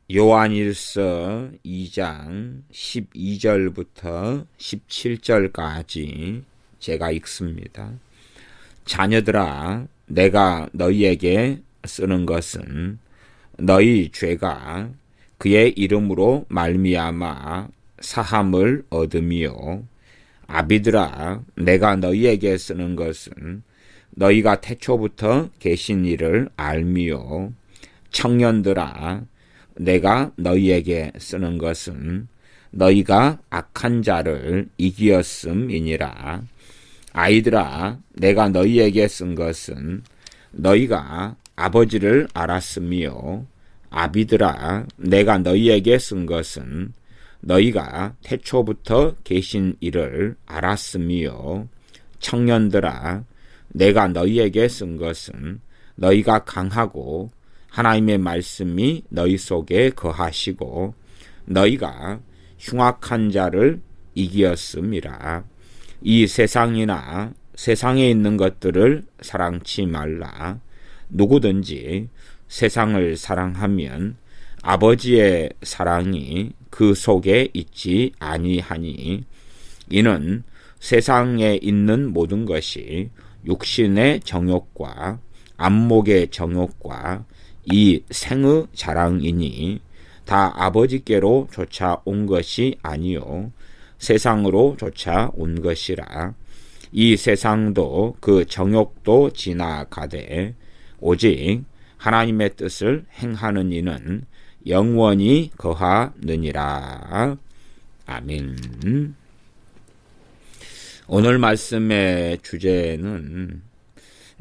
요한일서 2장 12절부터 17절까지 제가 읽습니다. 자녀들아, 내가 너희에게 쓰는 것은 너희 죄가 그의 이름으로 말미암아 사함을 얻음이요, 아비들아, 내가 너희에게 쓰는 것은 너희가 태초부터 계신 이를 알미요, 청년들아, 내가 너희에게 쓰는 것은 너희가 악한 자를 이기었음이니라. 아이들아, 내가 너희에게 쓴 것은 너희가 아버지를 알았으며, 아비들아, 내가 너희에게 쓴 것은 너희가 태초부터 계신 이를 알았으며, 청년들아, 내가 너희에게 쓴 것은 너희가 강하고 하나님의 말씀이 너희 속에 거하시고 너희가 흉악한 자를 이기었음이라. 이 세상이나 세상에 있는 것들을 사랑치 말라. 누구든지 세상을 사랑하면 아버지의 사랑이 그 속에 있지 아니하니, 이는 세상에 있는 모든 것이 육신의 정욕과 안목의 정욕과 이 생의 자랑이니 다 아버지께로 쫓아온 것이 아니요 세상으로 쫓아온 것이라. 이 세상도 그 정욕도 지나가되 오직 하나님의 뜻을 행하는 이는 영원히 거하느니라. 아멘. 오늘 말씀의 주제는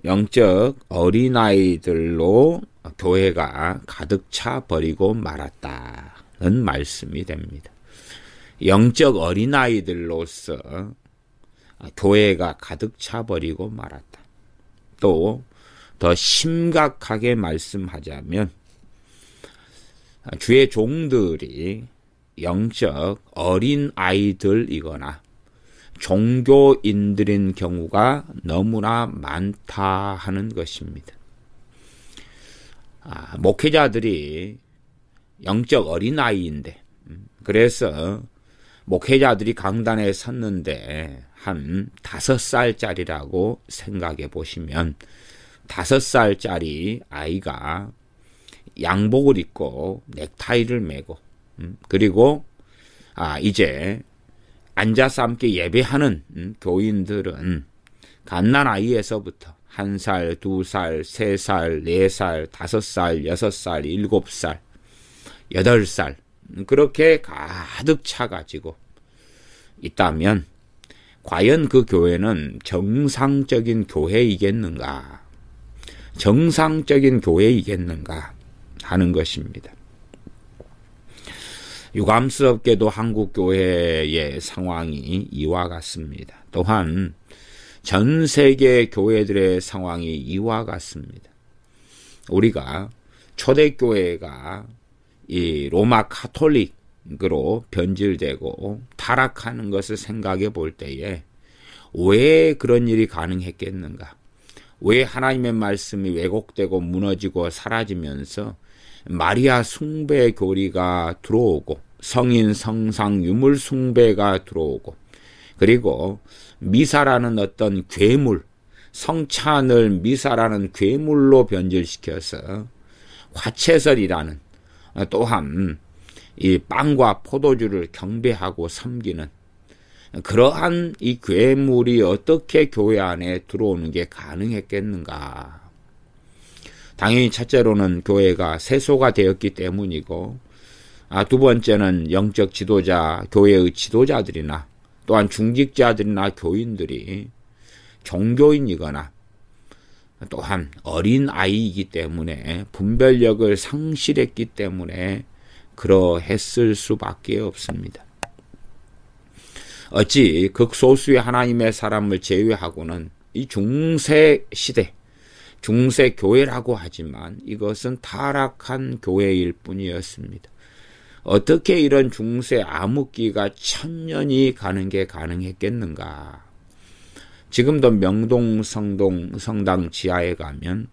영적 어린아이들로 교회가 가득 차 버리고 말았다는 말씀이 됩니다. 영적 어린아이들로서 교회가 가득 차 버리고 말았다. 또 더 심각하게 말씀하자면 주의 종들이 영적 어린아이들이거나 종교인들인 경우가 너무나 많다 하는 것입니다. 목회자들이 영적 어린아이인데, 그래서 목회자들이 강단에 섰는데 한 5살짜리라고 생각해 보시면 5살짜리 아이가 양복을 입고 넥타이를 매고 그리고 이제 앉아서 함께 예배하는 교인들은 갓난아이에서부터 1살, 2살, 3살, 4살, 5살, 6살, 7살, 8살 그렇게 가득 차가지고 있다면 과연 그 교회는 정상적인 교회이겠는가? 정상적인 교회이겠는가 하는 것입니다. 유감스럽게도 한국 교회의 상황이 이와 같습니다. 또한 전 세계 교회들의 상황이 이와 같습니다. 우리가 초대교회가 이 로마 카톨릭으로 변질되고 타락하는 것을 생각해 볼 때에 왜 그런 일이 가능했겠는가? 왜 하나님의 말씀이 왜곡되고 무너지고 사라지면서 마리아 숭배 교리가 들어오고 성인 성상 유물 숭배가 들어오고 그리고 미사라는 어떤 괴물, 성찬을 미사라는 괴물로 변질시켜서 화채설이라는 또한 이 빵과 포도주를 경배하고 섬기는 그러한 이 괴물이 어떻게 교회 안에 들어오는 게 가능했겠는가? 당연히 첫째로는 교회가 세소가 되었기 때문이고, 두 번째는 영적 지도자, 교회의 지도자들이나 또한 중직자들이나 교인들이 종교인이거나 또한 어린아이이기 때문에 분별력을 상실했기 때문에 그러했을 수밖에 없습니다. 어찌 극소수의 하나님의 사람을 제외하고는 이 중세 시대, 중세 교회라고 하지만 이것은 타락한 교회일 뿐이었습니다. 어떻게 이런 중세 암흑기가 1000년이 가는 게 가능했겠는가? 지금도 명동 성당 지하에 가면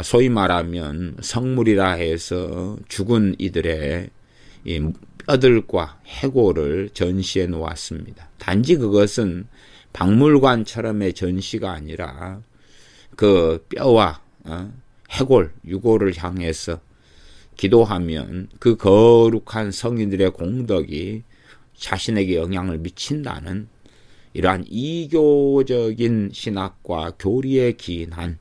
소위 말하면 성물이라 해서 죽은 이들의 이 뼈들과 해골을 전시해 놓았습니다. 단지 그것은 박물관처럼의 전시가 아니라 그 뼈와 해골, 유골을 향해서 기도하면 그 거룩한 성인들의 공덕이 자신에게 영향을 미친다는 이러한 이교적인 신학과 교리에 기인한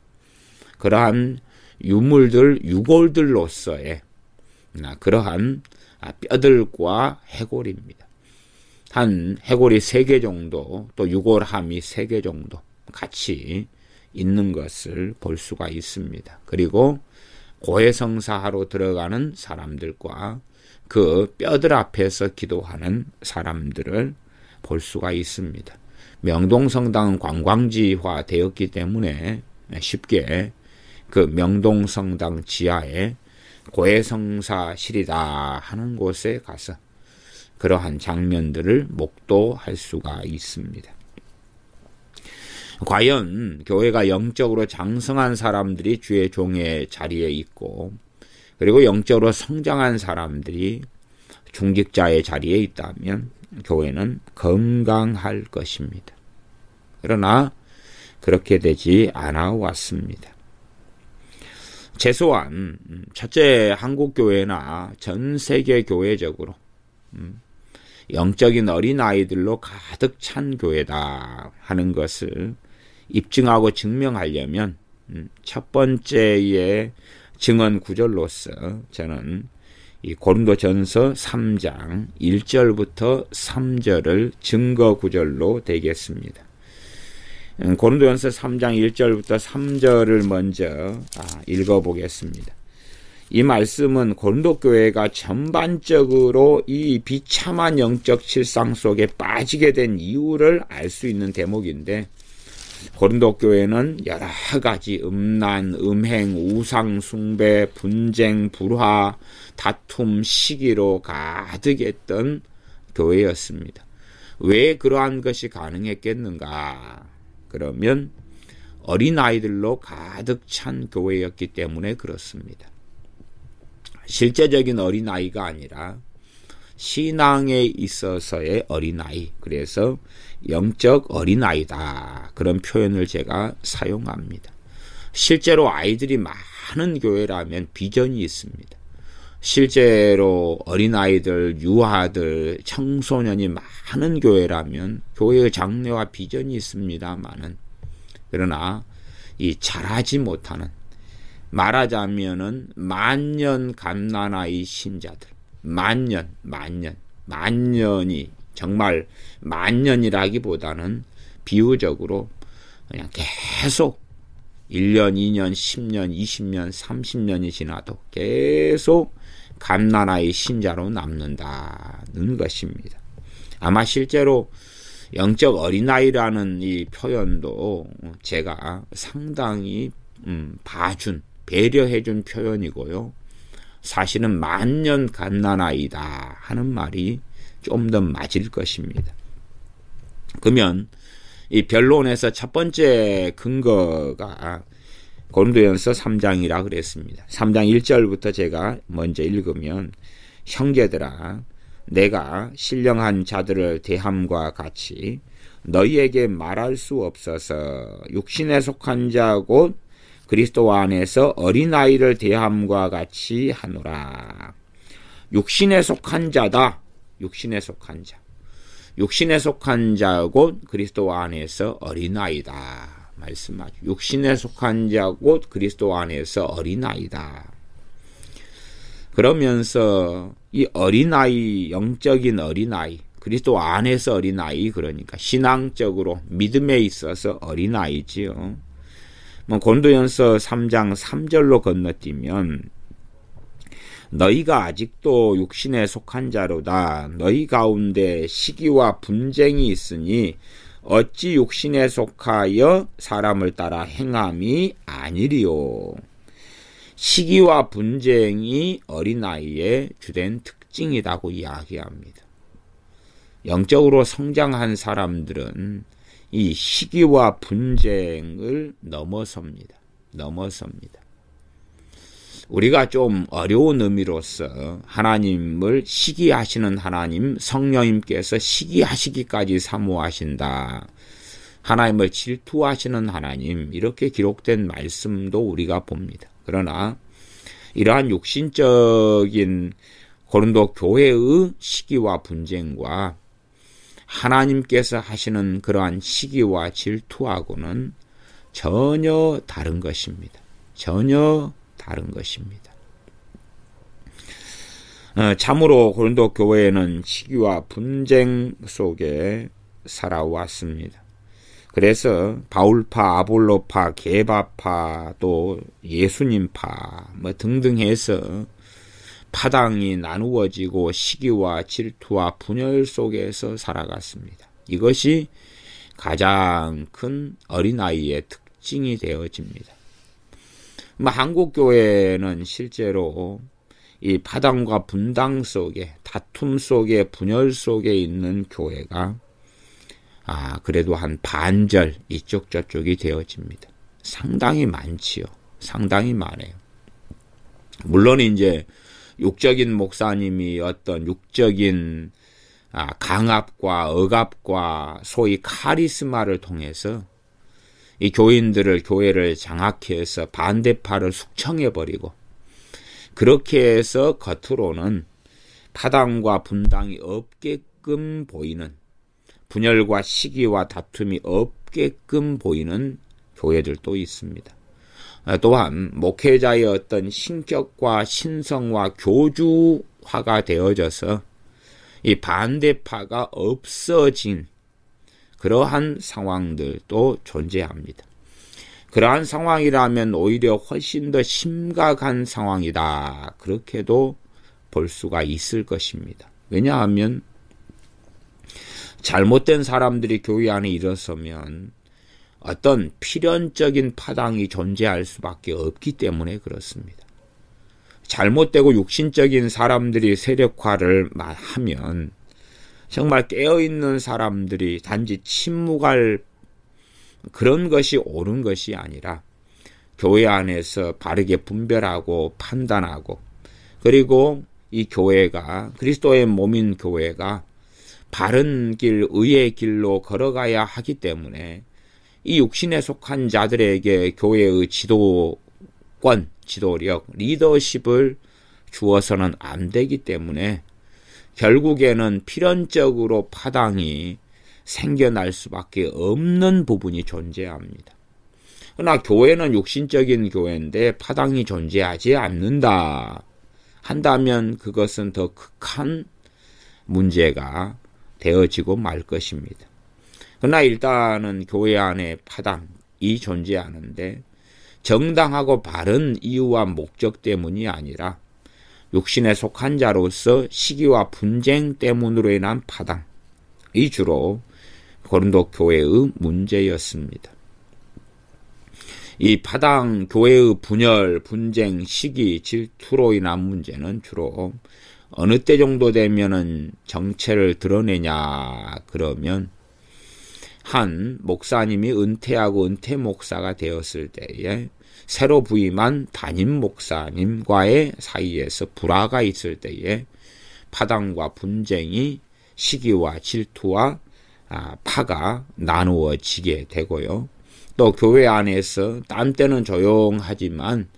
그러한 유물들, 유골들로서의 그러한 뼈들과 해골입니다. 한 해골이 3개 정도, 또 유골함이 3개 정도 같이 있는 것을 볼 수가 있습니다. 그리고 고해성사하러 들어가는 사람들과 그 뼈들 앞에서 기도하는 사람들을 볼 수가 있습니다. 명동성당은 관광지화 되었기 때문에 쉽게 그 명동성당 지하에 고해성사실이다 하는 곳에 가서 그러한 장면들을 목도할 수가 있습니다. 과연 교회가 영적으로 장성한 사람들이 주의 종의 자리에 있고, 그리고 영적으로 성장한 사람들이 중직자의 자리에 있다면 교회는 건강할 것입니다. 그러나 그렇게 되지 않아 왔습니다. 최소한 첫째 한국교회나 전 세계 교회적으로 영적인 어린아이들로 가득 찬 교회다 하는 것을 입증하고 증명하려면 첫 번째의 증언 구절로서 저는 이 고린도전서 3장 1절부터 3절을 증거 구절로 대겠습니다. 고린도전서 3장 1절부터 3절을 먼저 읽어보겠습니다. 이 말씀은 고린도 교회가 전반적으로 이 비참한 영적 실상 속에 빠지게 된 이유를 알 수 있는 대목인데, 고린도 교회는 여러 가지 음란, 음행, 우상 숭배, 분쟁, 불화, 다툼, 시기로 가득했던 교회였습니다. 왜 그러한 것이 가능했겠는가? 그러면 어린아이들로 가득 찬 교회였기 때문에 그렇습니다. 실제적인 어린아이가 아니라 신앙에 있어서의 어린아이, 그래서 영적 어린아이다, 그런 표현을 제가 사용합니다. 실제로 아이들이 많은 교회라면 비전이 있습니다. 실제로 어린아이들, 유아들, 청소년이 많은 교회라면 교회의 장래와 비전이 있습니다만은, 그러나 이 자라지 못하는, 말하자면은 만년 갓난아이 신자들, 만년이 정말 만년이라기보다는 비유적으로 그냥 계속 1년, 2년, 10년, 20년, 30년이 지나도 계속 갓난아이 신자로 남는다는 것입니다. 아마 실제로 영적 어린아이라는 이 표현도 제가 상당히 배려해준 표현이고요. 사실은 만년 갓난아이다 하는 말이 좀 더 맞을 것입니다. 그러면 이 변론에서 첫 번째 근거가 고린도전서 3장이라 그랬습니다. 3장 1절부터 제가 먼저 읽으면, 형제들아, 내가 신령한 자들을 대함과 같이 너희에게 말할 수 없어서 육신에 속한 자 곧 그리스도 안에서 어린아이를 대함과 같이 하노라. 육신에 속한 자다. 육신에 속한 자. 육신에 속한 자 곧 그리스도 안에서 어린아이다. 말씀하죠. 육신에 속한 자 곧 그리스도 안에서 어린아이다. 그러면서 이 어린아이, 영적인 어린아이, 그리스도 안에서 어린아이, 그러니까 신앙적으로 믿음에 있어서 어린아이지요. 고린도전서 3장 3절로 건너뛰면, 너희가 아직도 육신에 속한 자로다. 너희 가운데 시기와 분쟁이 있으니 어찌 육신에 속하여 사람을 따라 행함이 아니리요. 시기와 분쟁이 어린아이의 주된 특징이라고 이야기합니다. 영적으로 성장한 사람들은 이 시기와 분쟁을 넘어섭니다. 넘어섭니다. 우리가 좀 어려운 의미로서 하나님을 시기하시는 하나님, 성령님께서 시기하시기까지 사모하신다. 하나님을 질투하시는 하나님, 이렇게 기록된 말씀도 우리가 봅니다. 그러나 이러한 육신적인 고린도 교회의 시기와 분쟁과 하나님께서 하시는 그러한 시기와 질투하고는 전혀 다른 것입니다. 전혀 다른 것입니다. 참으로 고린도 교회는 시기와 분쟁 속에 살아왔습니다. 그래서 바울파, 아볼로파, 게바파, 또 예수님파 등등 해서 파당이 나누어지고 시기와 질투와 분열 속에서 살아갔습니다. 이것이 가장 큰 어린아이의 특징이 되어집니다. 한국 교회는 실제로 이 파당과 분당 속에, 다툼 속에, 분열 속에 있는 교회가 그래도 한 반절 이쪽 저쪽이 되어집니다. 상당히 많지요. 상당히 많아요. 물론 이제 육적인 목사님이 어떤 육적인 강압과 억압과 소위 카리스마를 통해서 이 교회를 장악해서 반대파를 숙청해버리고 그렇게 해서 겉으로는 파당과 분당이 없게끔 보이는, 분열과 시기와 다툼이 없게끔 보이는 교회들도 있습니다. 또한 목회자의 어떤 신격과 신성과 교주화가 되어져서 이 반대파가 없어진 그러한 상황들도 존재합니다. 그러한 상황이라면 오히려 훨씬 더 심각한 상황이다. 그렇게도 볼 수가 있을 것입니다. 왜냐하면 잘못된 사람들이 교회 안에 일어서면 어떤 필연적인 파당이 존재할 수밖에 없기 때문에 그렇습니다. 잘못되고 육신적인 사람들이 세력화를 하면 정말 깨어있는 사람들이 단지 침묵할 그런 것이 옳은 것이 아니라 교회 안에서 바르게 분별하고 판단하고, 그리고 이 교회가, 그리스도의 몸인 교회가 바른 길, 의의 길로 걸어가야 하기 때문에 이 육신에 속한 자들에게 교회의 지도권, 지도력, 리더십을 주어서는 안 되기 때문에 결국에는 필연적으로 파당이 생겨날 수밖에 없는 부분이 존재합니다. 그러나 교회는 육신적인 교회인데 파당이 존재하지 않는다 한다면 그것은 더 극한 문제가 되어지고 말 것입니다. 그러나 일단은 교회 안에 파당이 존재하는데 정당하고 바른 이유와 목적 때문이 아니라 육신에 속한 자로서 시기와 분쟁 때문으로 인한 파당이 주로 고린도 교회의 문제였습니다. 이 파당, 교회의 분열, 분쟁, 시기, 질투로 인한 문제는 주로 어느 때 정도 되면은 정체를 드러내냐 그러면 한 목사님이 은퇴하고 은퇴 목사가 되었을 때에 새로 부임한 담임 목사님과의 사이에서 불화가 있을 때에 파당과 분쟁이 시기와 질투와 파가 나누어지게 되고요. 또 교회 안에서 딴 때는 조용하지만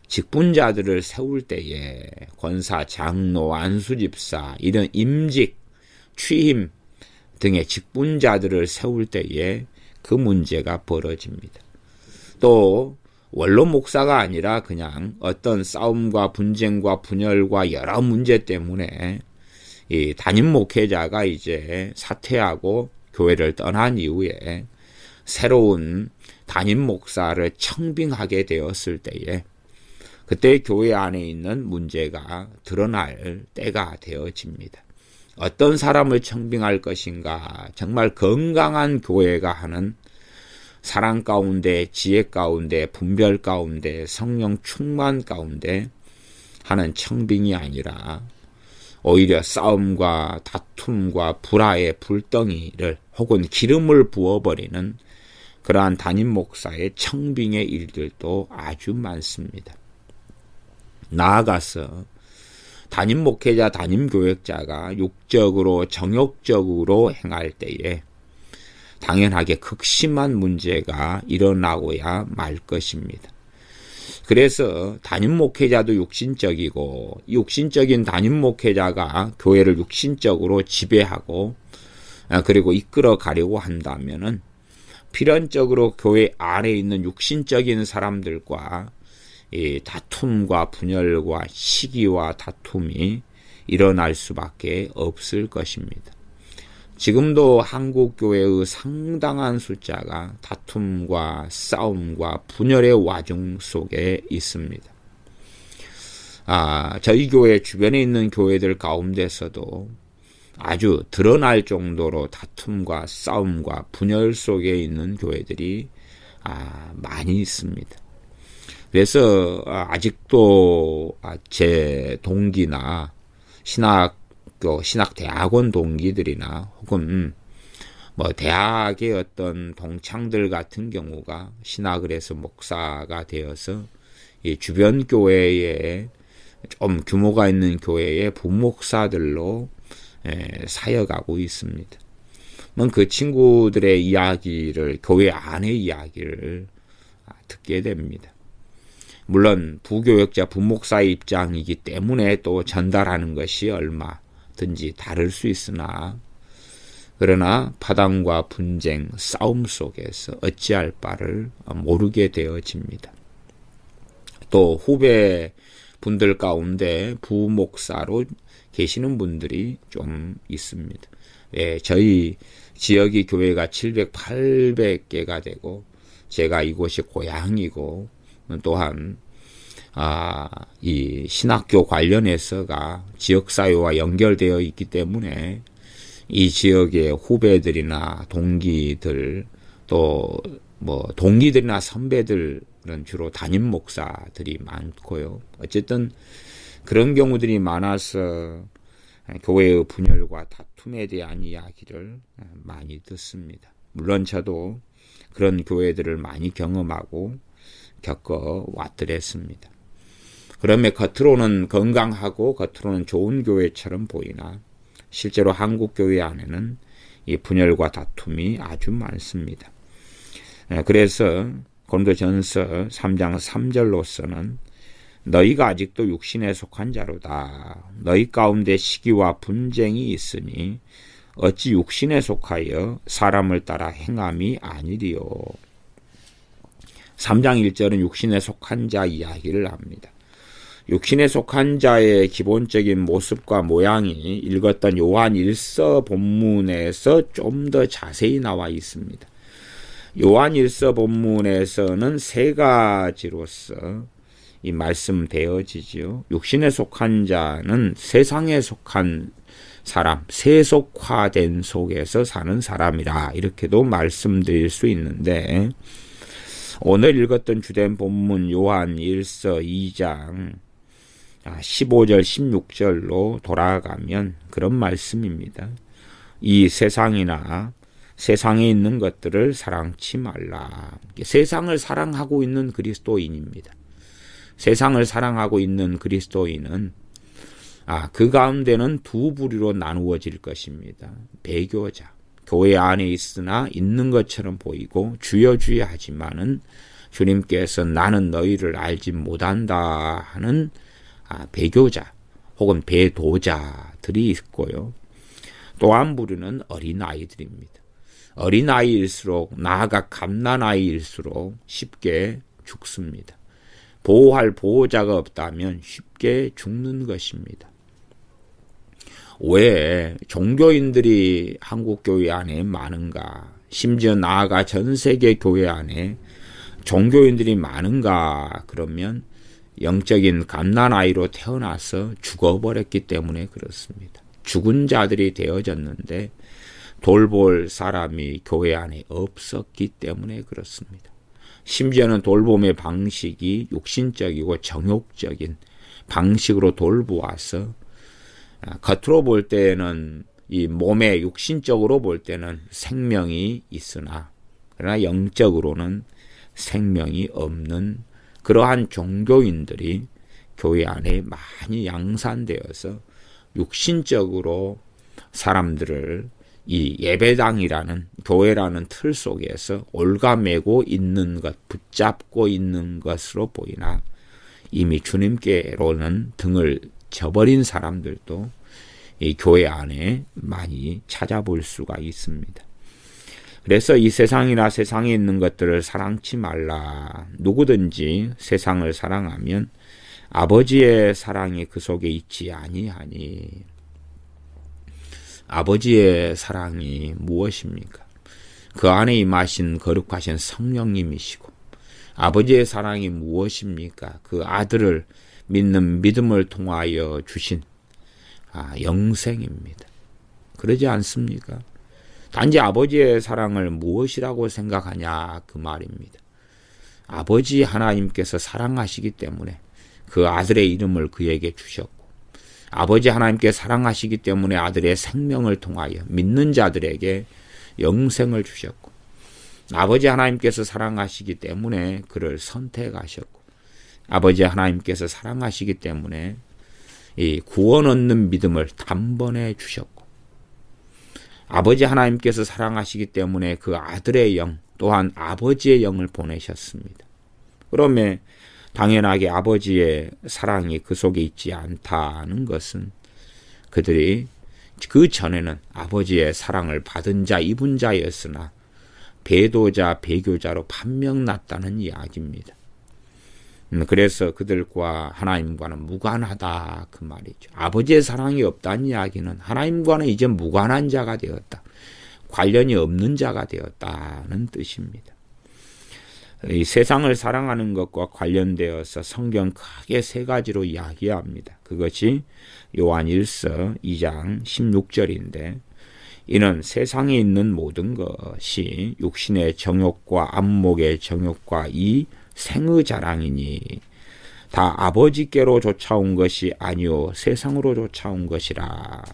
직분자들을 세울 때에 권사, 장로, 안수집사 이런 임직, 취임 등의 직분자들을 세울 때에 그 문제가 벌어집니다. 또 원로 목사가 아니라 그냥 어떤 싸움과 분쟁과 분열과 여러 문제 때문에 이 담임 목회자가 이제 사퇴하고 교회를 떠난 이후에 새로운 담임 목사를 청빙하게 되었을 때에 그때 교회 안에 있는 문제가 드러날 때가 되어집니다. 어떤 사람을 청빙할 것인가, 정말 건강한 교회가 하는 사랑 가운데, 지혜 가운데, 분별 가운데, 성령 충만 가운데 하는 청빙이 아니라 오히려 싸움과 다툼과 불화의 불덩이를 혹은 기름을 부어버리는 그러한 담임 목사의 청빙의 일들도 아주 많습니다. 나아가서 담임 목회자, 담임 교역자가 육적으로 정욕적으로 행할 때에 당연하게 극심한 문제가 일어나고야 말 것입니다. 그래서 담임 목회자도 육신적이고 육신적인 담임 목회자가 교회를 육신적으로 지배하고 그리고 이끌어 가려고 한다면은 필연적으로 교회 안에 있는 육신적인 사람들과 이 다툼과 분열과 시기와 다툼이 일어날 수밖에 없을 것입니다. 지금도 한국 교회의 상당한 숫자가 다툼과 싸움과 분열의 와중 속에 있습니다. 저희 교회 주변에 있는 교회들 가운데서도 아주 드러날 정도로 다툼과 싸움과 분열 속에 있는 교회들이 많이 있습니다. 그래서 아직도 제 동기나 신학대학원 동기들이나 혹은 대학의 어떤 동창들 같은 경우가 신학을 해서 목사가 되어서 이 주변 교회에 좀 규모가 있는 교회의 부목사들로 사역하고 있습니다. 그 친구들의 이야기를, 교회 안의 이야기를 듣게 됩니다. 물론 부교역자, 부목사의 입장이기 때문에 또 전달하는 것이 얼마든지 다를 수 있으나 그러나 파당과 분쟁, 싸움 속에서 어찌할 바를 모르게 되어집니다. 또 후배 분들 가운데 부목사로 계시는 분들이 좀 있습니다. 저희 지역의 교회가 700, 800개가 되고 제가 이곳이 고향이고 또한 이 신학교 관련해서가 지역사회와 연결되어 있기 때문에 이 지역의 후배들이나 동기들 또 동기들이나 선배들은 주로 담임 목사들이 많고요. 어쨌든 그런 경우들이 많아서 교회의 분열과 다툼에 대한 이야기를 많이 듣습니다. 물론 저도 그런 교회들을 많이 경험하고 겪어왔더랬습니다. 그러면 겉으로는 건강하고 겉으로는 좋은 교회처럼 보이나 실제로 한국 교회 안에는 이 분열과 다툼이 아주 많습니다. 그래서 고린도전서 3장 3절로서는 너희가 아직도 육신에 속한 자로다. 너희 가운데 시기와 분쟁이 있으니 어찌 육신에 속하여 사람을 따라 행함이 아니리요. 3장 1절은 육신에 속한 자 이야기를 합니다. 육신에 속한 자의 기본적인 모습과 모양이 읽었던 요한 1서 본문에서 좀 더 자세히 나와 있습니다. 요한 1서 본문에서는 세 가지로서 이 말씀되어지지요. 육신에 속한 자는 세상에 속한 사람, 세속화된 속에서 사는 사람이라 이렇게도 말씀드릴 수 있는데 오늘 읽었던 주된 본문 요한 1서 2장 15절 16절로 돌아가면 그런 말씀입니다. 이 세상이나 세상에 있는 것들을 사랑치 말라. 세상을 사랑하고 있는 그리스도인입니다. 세상을 사랑하고 있는 그리스도인은 그 가운데는 두 부류로 나누어질 것입니다. 배교자, 교회 안에 있으나 있는 것처럼 보이고 주여 주여 하지만은 주님께서 나는 너희를 알지 못한다 하는 배교자 혹은 배도자들이 있고요. 또 한 부류는 어린아이들입니다. 어린아이일수록 나아가 갓난아이일수록 쉽게 죽습니다. 보호할 보호자가 없다면 쉽게 죽는 것입니다. 왜 종교인들이 한국 교회 안에 많은가? 심지어 나아가 전 세계 교회 안에 종교인들이 많은가? 그러면 영적인 갓난아이로 태어나서 죽어버렸기 때문에 그렇습니다. 죽은 자들이 되어졌는데 돌볼 사람이 교회 안에 없었기 때문에 그렇습니다. 심지어는 돌봄의 방식이 육신적이고 정욕적인 방식으로 돌보아서 겉으로 볼 때는 이 몸에 육신적으로 볼 때는 생명이 있으나 그러나 영적으로는 생명이 없는 그러한 종교인들이 교회 안에 많이 양산되어서 육신적으로 사람들을 이 예배당이라는 교회라는 틀 속에서 올가매고 있는 것, 붙잡고 있는 것으로 보이나 이미 주님께로는 등을 저버린 사람들도 이 교회 안에 많이 찾아볼 수가 있습니다. 그래서 이 세상이나 세상에 있는 것들을 사랑치 말라. 누구든지 세상을 사랑하면 아버지의 사랑이 그 속에 있지 아니하니. 아버지의 사랑이 무엇입니까? 그 안에 임하신 거룩하신 성령님이시고, 아버지의 사랑이 무엇입니까? 그 아들을 믿는 믿음을 통하여 주신 영생입니다. 그러지 않습니까? 단지 아버지의 사랑을 무엇이라고 생각하냐 그 말입니다. 아버지 하나님께서 사랑하시기 때문에 그 아들의 이름을 그에게 주셨고, 아버지 하나님께 사랑하시기 때문에 아들의 생명을 통하여 믿는 자들에게 영생을 주셨고, 아버지 하나님께서 사랑하시기 때문에 그를 선택하셨고, 아버지 하나님께서 사랑하시기 때문에 이 구원 얻는 믿음을 단번에 주셨고, 아버지 하나님께서 사랑하시기 때문에 그 아들의 영 또한 아버지의 영을 보내셨습니다. 그러면 당연하게 아버지의 사랑이 그 속에 있지 않다는 것은 그들이 그 전에는 아버지의 사랑을 받은 자, 입은 자였으나 배도자, 배교자로 판명났다는 이야기입니다. 그래서 그들과 하나님과는 무관하다 그 말이죠. 아버지의 사랑이 없다는 이야기는 하나님과는 이제 무관한 자가 되었다. 관련이 없는 자가 되었다는 뜻입니다. 이 세상을 사랑하는 것과 관련되어서 성경 크게 세 가지로 이야기합니다. 그것이 요한 1서 2장 16절인데, 이는 세상에 있는 모든 것이 육신의 정욕과 안목의 정욕과 이 생의 자랑이니 다 아버지께로 쫓아온 것이 아니요 세상으로 쫓아온 것이라.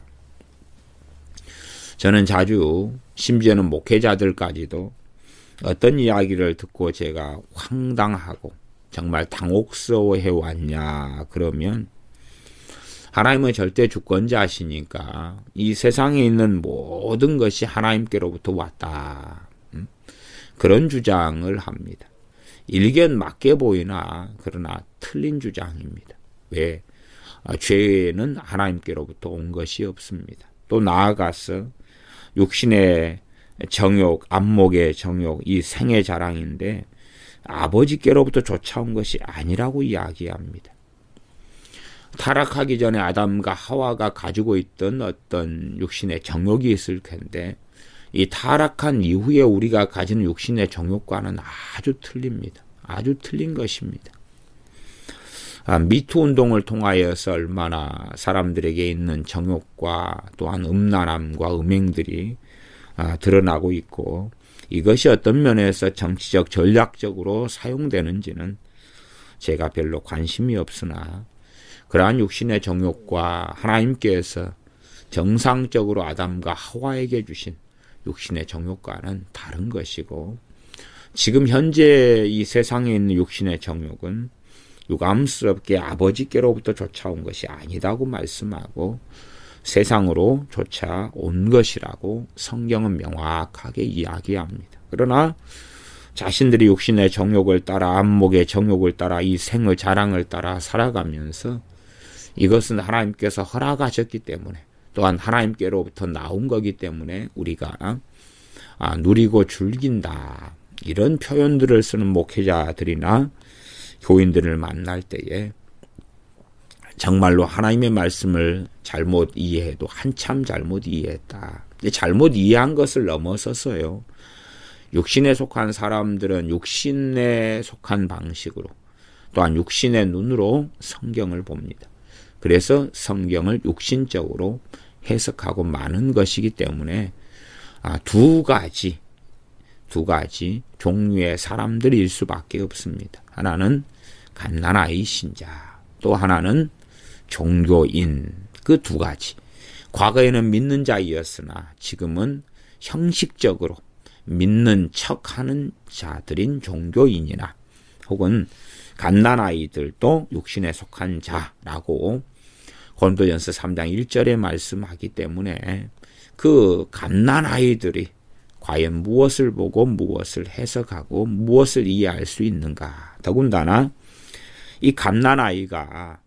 저는 자주 심지어는 목회자들까지도 어떤 이야기를 듣고 제가 황당하고 정말 당혹스러워해 왔냐 그러면, 하나님은 절대 주권자시니까 이 세상에 있는 모든 것이 하나님께로부터 왔다, 그런 주장을 합니다. 일견 맞게 보이나 그러나 틀린 주장입니다. 왜? 죄는 하나님께로부터 온 것이 없습니다. 또 나아가서 육신의 정욕, 안목의 정욕, 이 생의 자랑인데 아버지께로부터 쫓아온 것이 아니라고 이야기합니다. 타락하기 전에 아담과 하와가 가지고 있던 어떤 육신의 정욕이 있을 텐데, 이 타락한 이후에 우리가 가지는 육신의 정욕과는 아주 틀립니다. 아주 틀린 것입니다. 미투 운동을 통하여서 얼마나 사람들에게 있는 정욕과 또한 음란함과 음행들이 드러나고 있고, 이것이 어떤 면에서 정치적 전략적으로 사용되는지는 제가 별로 관심이 없으나, 그러한 육신의 정욕과 하나님께서 정상적으로 아담과 하와에게 주신 육신의 정욕과는 다른 것이고, 지금 현재 이 세상에 있는 육신의 정욕은 유감스럽게 아버지께로부터 쫓아온 것이 아니다고 말씀하고 세상으로 쫓아온 것이라고 성경은 명확하게 이야기합니다. 그러나 자신들이 육신의 정욕을 따라, 안목의 정욕을 따라, 이 생의 자랑을 따라 살아가면서 이것은 하나님께서 허락하셨기 때문에, 또한 하나님께로부터 나온 거기 때문에 우리가 누리고 즐긴다, 이런 표현들을 쓰는 목회자들이나 교인들을 만날 때에 정말로 하나님의 말씀을 잘못 이해해도 한참 잘못 이해했다. 잘못 이해한 것을 넘어서서요, 육신에 속한 사람들은 육신에 속한 방식으로, 또한 육신의 눈으로 성경을 봅니다. 그래서 성경을 육신적으로 해석하고 마는 것이기 때문에 두 가지 종류의 사람들일 수밖에 없습니다. 하나는 갓난아이 신자, 또 하나는 종교인, 그 두 가지. 과거에는 믿는 자이었으나 지금은 형식적으로 믿는 척하는 자들인 종교인이나 혹은 갓난아이들도 육신에 속한 자라고 고린도전서 3장 1절에 말씀하기 때문에 그 갓난아이들이 과연 무엇을 보고 무엇을 해석하고 무엇을 이해할 수 있는가. 더군다나 이 갓난아이가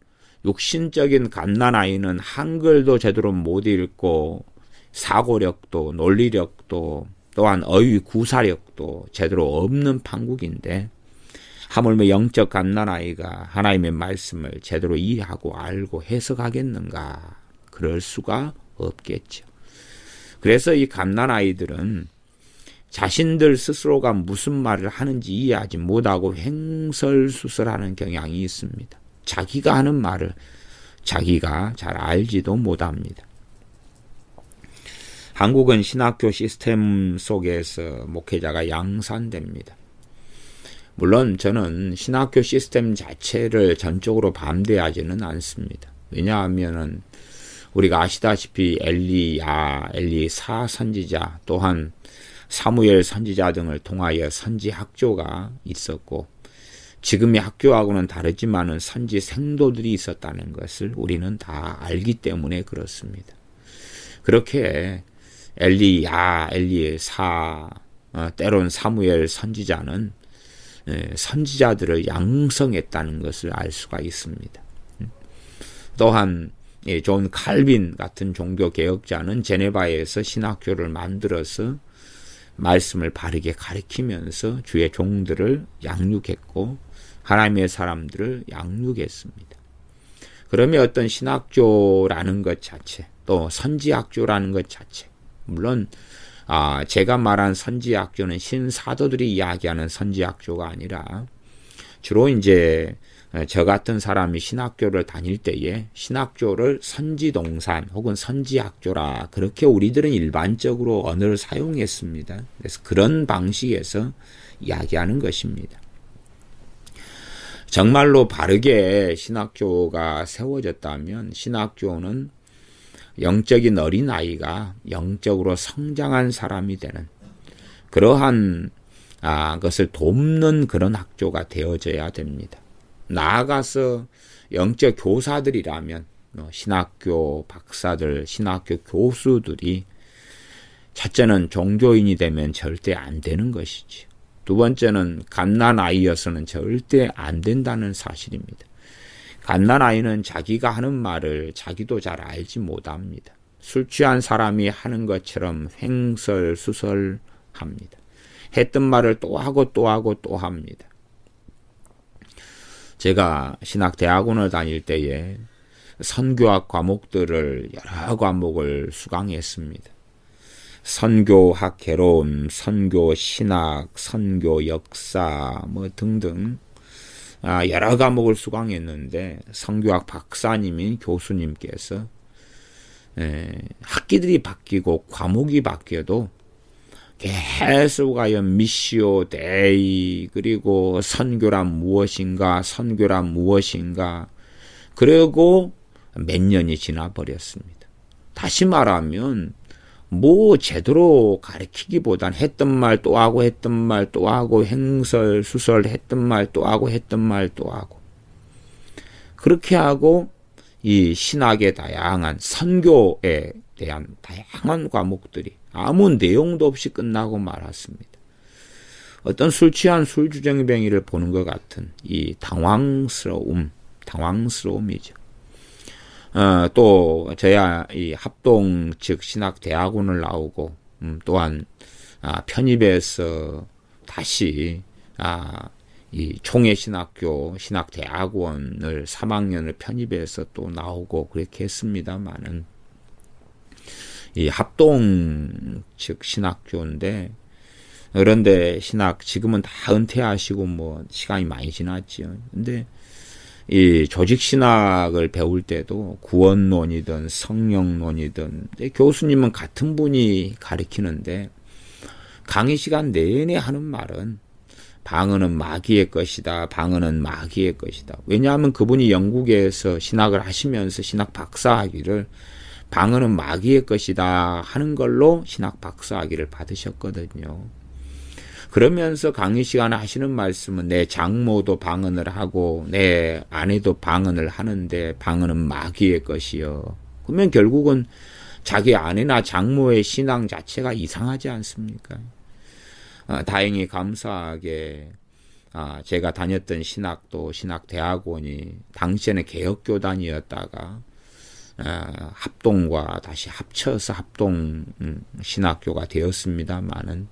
육신적인 갓난아이는 한글도 제대로 못 읽고 사고력도 논리력도 또한 어휘 구사력도 제대로 없는 판국인데 하물며 영적 갓난아이가 하나님의 말씀을 제대로 이해하고 알고 해석하겠는가? 그럴 수가 없겠죠. 그래서 이 갓난아이들은 자신들 스스로가 무슨 말을 하는지 이해하지 못하고 횡설수설하는 경향이 있습니다. 자기가 하는 말을 자기가 잘 알지도 못합니다. 한국은 신학교 시스템 속에서 목회자가 양산됩니다. 물론 저는 신학교 시스템 자체를 전적으로 반대하지는 않습니다. 왜냐하면 우리가 아시다시피 엘리사 선지자 또한 사무엘 선지자 등을 통하여 선지 학교가 있었고 지금의 학교하고는 다르지만은 선지 생도들이 있었다는 것을 우리는 다 알기 때문에 그렇습니다. 그렇게 엘리사, 때론 사무엘 선지자는 선지자들을 양성했다는 것을 알 수가 있습니다. 또한 존 칼빈 같은 종교 개혁자는 제네바에서 신학교를 만들어서 말씀을 바르게 가르치면서 주의 종들을 양육했고 하나님의 사람들을 양육했습니다. 그러면 어떤 신학교라는 것 자체 또 선지학교라는 것 자체 물론 제가 말한 선지학교는 신사도들이 이야기하는 선지학교가 아니라 주로 이제 저 같은 사람이 신학교를 다닐 때에 신학교를 선지동산 혹은 선지학교라 그렇게 우리들은 일반적으로 언어를 사용했습니다. 그래서 그런 방식에서 이야기하는 것입니다. 정말로 바르게 신학교가 세워졌다면 신학교는 영적인 어린아이가 영적으로 성장한 사람이 되는 그러한 것을 돕는 그런 학교가 되어져야 됩니다. 나아가서 영적 교사들이라면 신학교 박사들, 신학교 교수들이 첫째는 종교인이 되면 절대 안 되는 것이지. 두 번째는 갓난아이여서는 절대 안 된다는 사실입니다. 갓난아이는 자기가 하는 말을 자기도 잘 알지 못합니다. 술 취한 사람이 하는 것처럼 횡설수설합니다. 했던 말을 또 하고 또 하고 또 합니다. 제가 신학대학원을 다닐 때에 선교학 과목들을 여러 과목을 수강했습니다. 선교학 개론, 선교 신학, 선교 역사 뭐 등등 여러 과목을 수강했는데 선교학 박사님인 교수님께서 학기들이 바뀌고 과목이 바뀌어도 계속하여 미시오 데이 그리고 선교란 무엇인가 그리고 몇 년이 지나버렸습니다. 다시 말하면 뭐 제대로 가르치기보단 했던 말 또 하고 했던 말 또 하고 횡설수설 했던 말 또 하고 했던 말 또 하고 그렇게 하고 이 신학의 다양한 선교에 대한 다양한 과목들이 아무 내용도 없이 끝나고 말았습니다. 어떤 술 취한 술주정뱅이를 보는 것 같은 이 당황스러움이죠. 또 저야 이 합동 즉 신학대학원을 나오고 또한 편입해서 다시 이 총회신학교 신학대학원을 3학년을 편입해서 또 나오고 그렇게 했습니다만은 이 합동 즉 신학교인데 그런데 지금은 다 은퇴하시고 뭐 시간이 많이 지났지요. 근데 이 조직신학을 배울 때도 구원론이든 성령론이든 교수님은 같은 분이 가르치는데 강의 시간 내내 하는 말은 방언은 마귀의 것이다. 방언은 마귀의 것이다. 왜냐하면 그분이 영국에서 신학을 하시면서 신학 박사학위를 방언은 마귀의 것이다 하는 걸로 신학 박사학위를 받으셨거든요. 그러면서 강의 시간에 하시는 말씀은 내 장모도 방언을 하고 내 아내도 방언을 하는데 방언은 마귀의 것이요. 그러면 결국은 자기 아내나 장모의 신앙 자체가 이상하지 않습니까? 다행히 감사하게 제가 다녔던 신학도 신학대학원이 당시에는 개혁교단이었다가 합동과 다시 합쳐서 합동 신학교가 되었습니다만은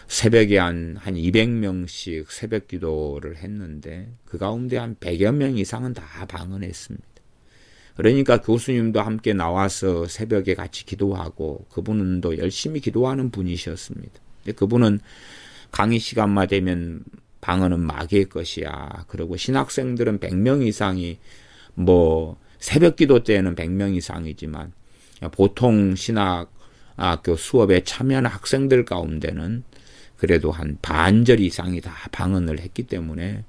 새벽에 한 200명씩 새벽 기도를 했는데 그 가운데 한 100여 명 이상은 다 방언했습니다. 그러니까 교수님도 함께 나와서 새벽에 같이 기도하고 그분은 또 열심히 기도하는 분이셨습니다. 그분은 강의 시간만 되면 방언은 마귀의 것이야. 그리고 신학생들은 100명 이상이 새벽 기도 때에는 100명 이상이지만 보통 신학교 수업에 참여하는 학생들 가운데는 그래도 한 반절 이상이 다 방언을 했기 때문에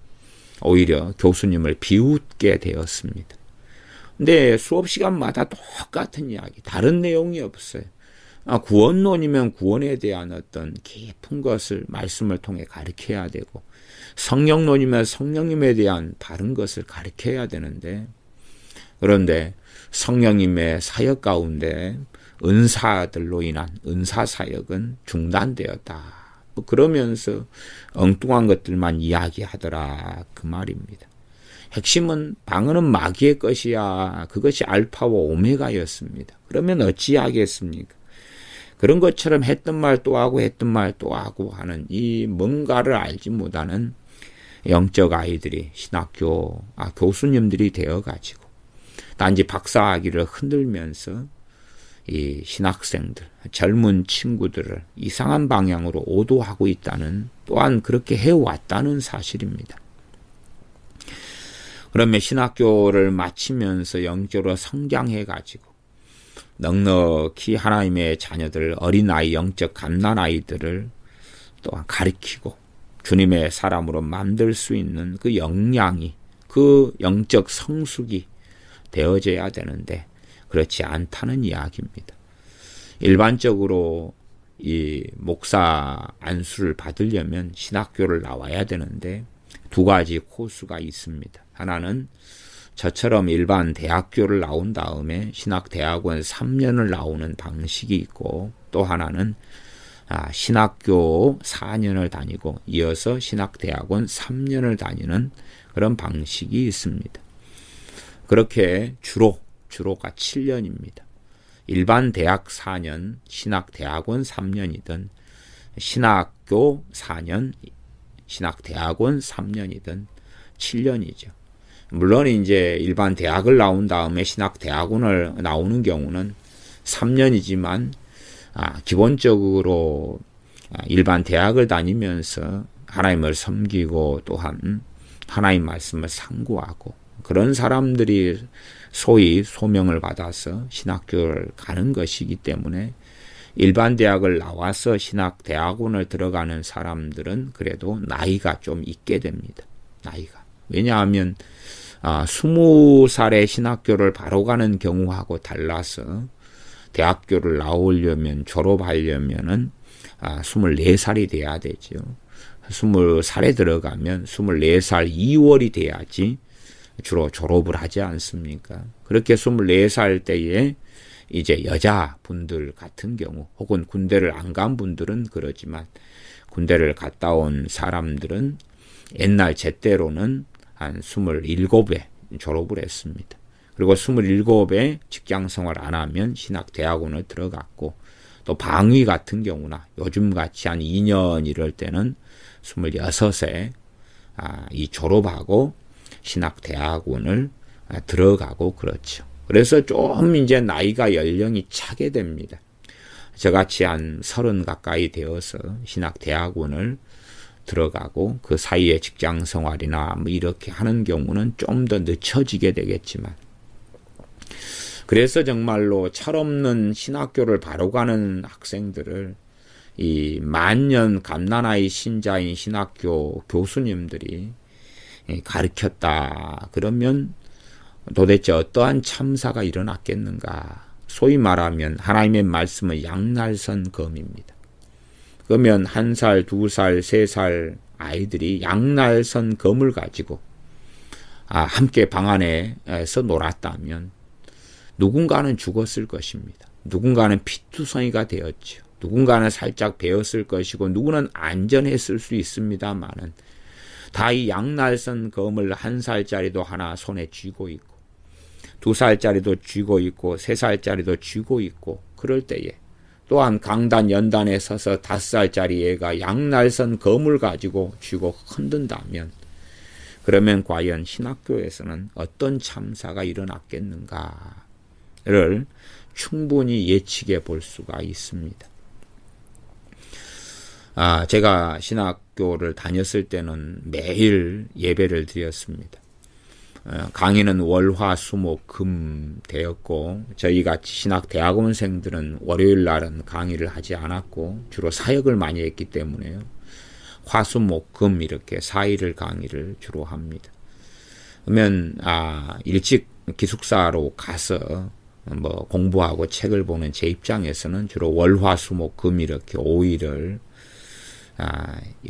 오히려 교수님을 비웃게 되었습니다. 근데 수업 시간마다 똑같은 이야기, 다른 내용이 없어요. 구원론이면 구원에 대한 어떤 깊은 것을 말씀을 통해 가르쳐야 되고 성령론이면 성령님에 대한 바른 것을 가르쳐야 되는데 그런데 성령님의 사역 가운데 은사들로 인한 은사사역은 중단되었다. 그러면서 엉뚱한 것들만 이야기하더라 그 말입니다. 핵심은 방언은 마귀의 것이야. 그것이 알파와 오메가였습니다. 그러면 어찌하겠습니까? 그런 것처럼 했던 말 또 하고 했던 말 또 하고 하는 이 뭔가를 알지 못하는 영적 아이들이 신학교 교수님들이 되어가지고 단지 박사학위를 흔들면서 이 신학생들, 젊은 친구들을 이상한 방향으로 오도하고 있다는 또한 그렇게 해왔다는 사실입니다. 그러면 신학교를 마치면서 영적으로 성장해가지고 넉넉히 하나님의 자녀들, 어린아이, 영적 갓난아이들을 또한 가르치고 주님의 사람으로 만들 수 있는 그 역량이, 그 영적 성숙이 되어져야 되는데 그렇지 않다는 이야기입니다. 일반적으로 이 목사 안수를 받으려면 신학교를 나와야 되는데 두 가지 코스가 있습니다. 하나는 저처럼 일반 대학교를 나온 다음에 신학대학원 3년을 나오는 방식이 있고 또 하나는 신학교 4년을 다니고 이어서 신학대학원 3년을 다니는 그런 방식이 있습니다. 그렇게 주로가 7년입니다. 일반 대학 4년, 신학대학원 3년이든 신학교 4년, 신학대학원 3년이든 7년이죠. 물론 이제 일반 대학을 나온 다음에 신학대학원을 나오는 경우는 3년이지만 기본적으로 일반 대학을 다니면서 하나님을 섬기고 또한 하나님 말씀을 상고하고 그런 사람들이 소위 소명을 받아서 신학교를 가는 것이기 때문에 일반 대학을 나와서 신학대학원을 들어가는 사람들은 그래도 나이가 좀 있게 됩니다. 나이가. 왜냐하면 20살에 신학교를 바로 가는 경우하고 달라서 대학교를 나오려면 졸업하려면은 24살이 돼야 되죠. 20살에 들어가면 24살 2월이 돼야지 주로 졸업을 하지 않습니까? 그렇게 24살 때에 이제 여자분들 같은 경우 혹은 군대를 안 간 분들은 그러지만 군대를 갔다 온 사람들은 옛날 제때로는 한 27에 졸업을 했습니다. 그리고 27에 직장생활 안 하면 신학대학원을 들어갔고 또 방위 같은 경우나 요즘같이 한 2년 이럴 때는 26에 이 졸업하고 신학대학원을 들어가고 그렇죠. 그래서 좀 이제 나이가 연령이 차게 됩니다. 저같이 한 30 가까이 되어서 신학대학원을 들어가고 그 사이에 직장생활이나 이렇게 하는 경우는 좀 더 늦춰지게 되겠지만 그래서 정말로 철없는 신학교를 바로 가는 학생들을 이 만년 갓난아이 신자인 신학교 교수님들이 가르쳤다. 그러면 도대체 어떠한 참사가 일어났겠는가. 소위 말하면 하나님의 말씀은 양날선 검입니다. 그러면 1살, 2살, 3살 아이들이 양날선 검을 가지고 함께 방 안에서 놀았다면 누군가는 죽었을 것입니다. 누군가는 피투성이가 되었죠. 누군가는 살짝 베었을 것이고 누구는 안전했을 수 있습니다만은 다 이 양날선 검을 1살짜리도 하나 손에 쥐고 있고 2살짜리도 쥐고 있고 3살짜리도 쥐고 있고 그럴 때에 또한 강단 연단에 서서 5살짜리 애가 양날선 검을 가지고 쥐고 흔든다면 그러면 과연 신학교에서는 어떤 참사가 일어났겠는가를 충분히 예측해 볼 수가 있습니다. 제가 신학교를 다녔을 때는 매일 예배를 드렸습니다. 강의는 월, 화, 수, 목, 금 되었고 저희같이 신학대학원생들은 월요일 날은 강의를 하지 않았고 주로 사역을 많이 했기 때문에요. 화, 수, 목, 금 이렇게 4일을 강의를 주로 합니다. 그러면 일찍 기숙사로 가서 공부하고 책을 보는 제 입장에서는 주로 월, 화, 수, 목, 금 이렇게 5일을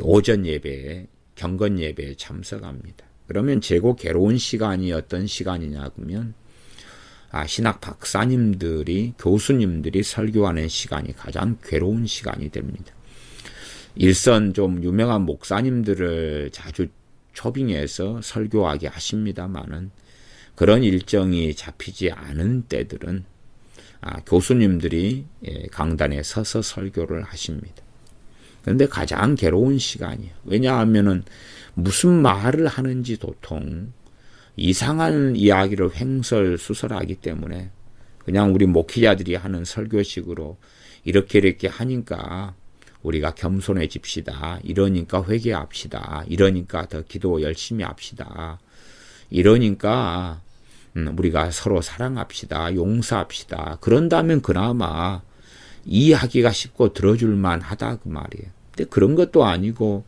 오전 예배에 경건 예배에 참석합니다. 그러면 재고 괴로운 시간이 어떤 시간이냐 그러면 신학 박사님들이 교수님들이 설교하는 시간이 가장 괴로운 시간이 됩니다. 일선 좀 유명한 목사님들을 자주 초빙해서 설교하게 하십니다마는 그런 일정이 잡히지 않은 때들은 교수님들이 강단에 서서 설교를 하십니다. 그런데 가장 괴로운 시간이에요. 왜냐하면은 무슨 말을 하는지 도통 이상한 이야기를 횡설수설하기 때문에 그냥 우리 목회자들이 하는 설교식으로 이렇게 하니까 우리가 겸손해집시다. 이러니까 회개합시다. 이러니까 더 기도 열심히 합시다. 이러니까 우리가 서로 사랑합시다. 용서합시다. 그런다면 그나마 이해하기가 쉽고 들어줄만 하다 그 말이에요. 근데 그런 것도 아니고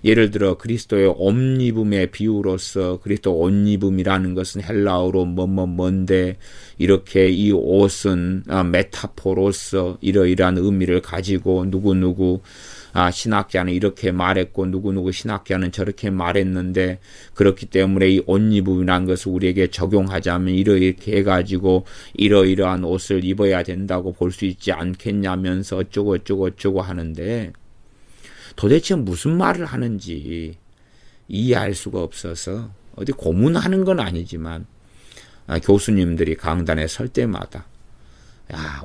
예를 들어 그리스도의 옷 입음의 비유로서 그리스도 옷 입음이라는 것은 헬라어로 뭔데 이렇게 이 옷은 메타포로서 이러이러한 의미를 가지고 누구누구 신학자는 이렇게 말했고 누구누구 신학자는 저렇게 말했는데 그렇기 때문에 이 옷 입음이라는 것을 우리에게 적용하자면 이렇게 해가지고 이러이러한 옷을 입어야 된다고 볼 수 있지 않겠냐면서 어쩌고 하는데 도대체 무슨 말을 하는지 이해할 수가 없어서 어디 고문하는 건 아니지만 교수님들이 강단에 설 때마다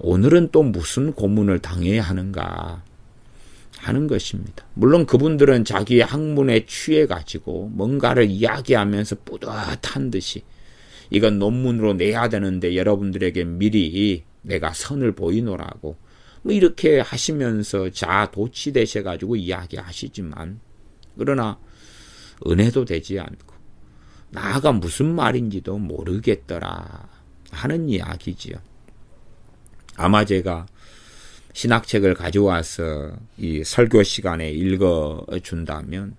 오늘은 또 무슨 고문을 당해야 하는가 하는 것입니다. 물론 그분들은 자기의 학문에 취해가지고 뭔가를 이야기하면서 뿌듯한 듯이 이건 논문으로 내야 되는데 여러분들에게 미리 내가 선을 보이노라고 이렇게 하시면서 자도취되셔가지고 이야기하시지만 그러나 은혜도 되지 않고 나아가 무슨 말인지도 모르겠더라 하는 이야기지요. 아마 제가 신학책을 가져와서 이 설교 시간에 읽어준다면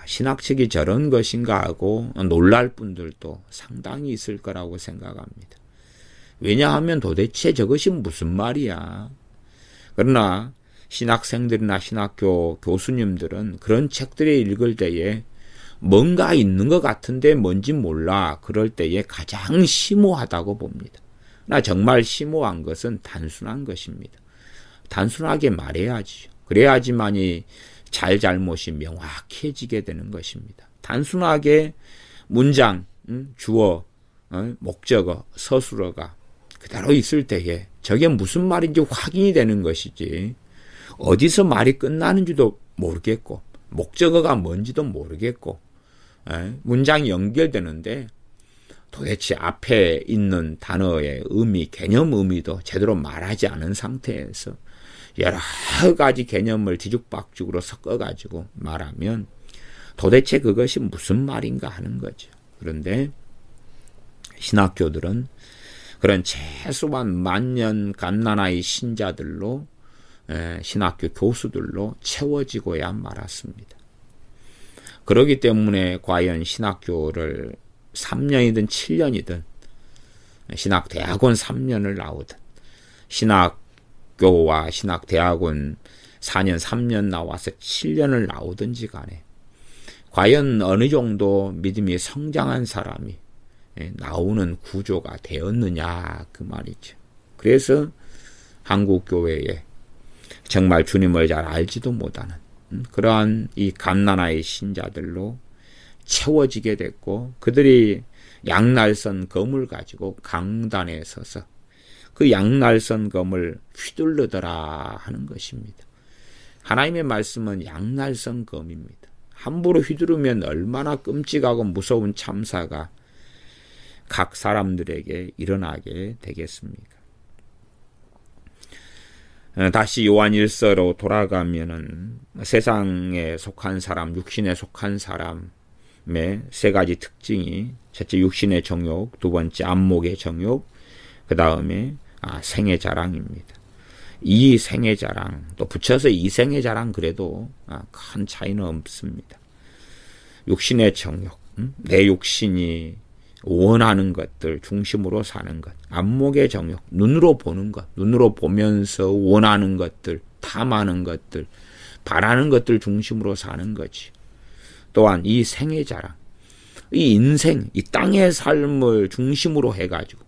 신학책이 저런 것인가 하고 놀랄 분들도 상당히 있을 거라고 생각합니다. 왜냐하면 도대체 저것이 무슨 말이야. 그러나 신학생들이나 신학교 교수님들은 그런 책들을 읽을 때에 뭔가 있는 것 같은데 뭔지 몰라. 그럴 때에 가장 심오하다고 봅니다. 그러나 정말 심오한 것은 단순한 것입니다. 단순하게 말해야지. 그래야지만이 잘잘못이 명확해지게 되는 것입니다. 단순하게 문장, 주어, 목적어, 서술어가 그대로 있을 때에 저게 무슨 말인지 확인이 되는 것이지 어디서 말이 끝나는지도 모르겠고 목적어가 뭔지도 모르겠고 문장이 연결되는데 도대체 앞에 있는 단어의 의미, 개념 의미도 제대로 말하지 않은 상태에서 여러 가지 개념을 뒤죽박죽으로 섞어가지고 말하면 도대체 그것이 무슨 말인가 하는 거죠. 그런데 신학교들은 그런 최소한 만년 갓난아이 신자들로 신학교 교수들로 채워지고야 말았습니다. 그렇기 때문에 과연 신학교를 3년이든 7년이든 신학대학원 3년을 나오든 신학교와 신학대학원 4년, 3년 나와서 7년을 나오든지 간에 과연 어느 정도 믿음이 성장한 사람이 나오는 구조가 되었느냐 그 말이죠. 그래서 한국교회에 정말 주님을 잘 알지도 못하는 그러한 이 갓나나의 신자들로 채워지게 됐고, 그들이 양날선 검을 가지고 강단에 서서 그 양날선 검을 휘둘르더라 하는 것입니다. 하나님의 말씀은 양날선 검입니다. 함부로 휘두르면 얼마나 끔찍하고 무서운 참사가 각 사람들에게 일어나게 되겠습니까? 다시 요한일서로 돌아가면은 세상에 속한 사람, 육신에 속한 사람의 세 가지 특징이, 첫째 육신의 정욕, 두 번째 안목의 정욕, 그 다음에 생애 자랑입니다. 이 생애 자랑, 또 붙여서 이 생애 자랑 그래도 큰 차이는 없습니다. 육신의 정욕, 내 욕신이 원하는 것들 중심으로 사는 것, 안목의 정욕, 눈으로 보는 것, 눈으로 보면서 원하는 것들, 탐하는 것들, 바라는 것들 중심으로 사는 거지. 또한 이 생애 자랑, 이 인생, 이 땅의 삶을 중심으로 해가지고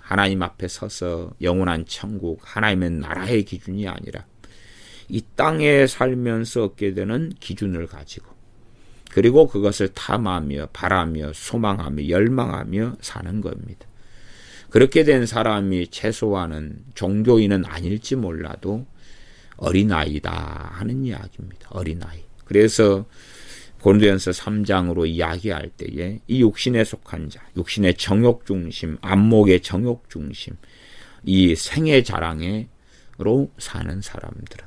하나님 앞에 서서 영원한 천국, 하나님의 나라의 기준이 아니라 이 땅에 살면서 얻게 되는 기준을 가지고, 그리고 그것을 탐하며 바라며 소망하며 열망하며 사는 겁니다. 그렇게 된 사람이 최소한은 종교인은 아닐지 몰라도 어린아이다 하는 이야기입니다. 어린아이. 그래서 고린도전서 3장으로 이야기할 때에 이 육신에 속한 자, 육신의 정욕 중심, 안목의 정욕 중심, 이 생애 자랑으로 사는 사람들은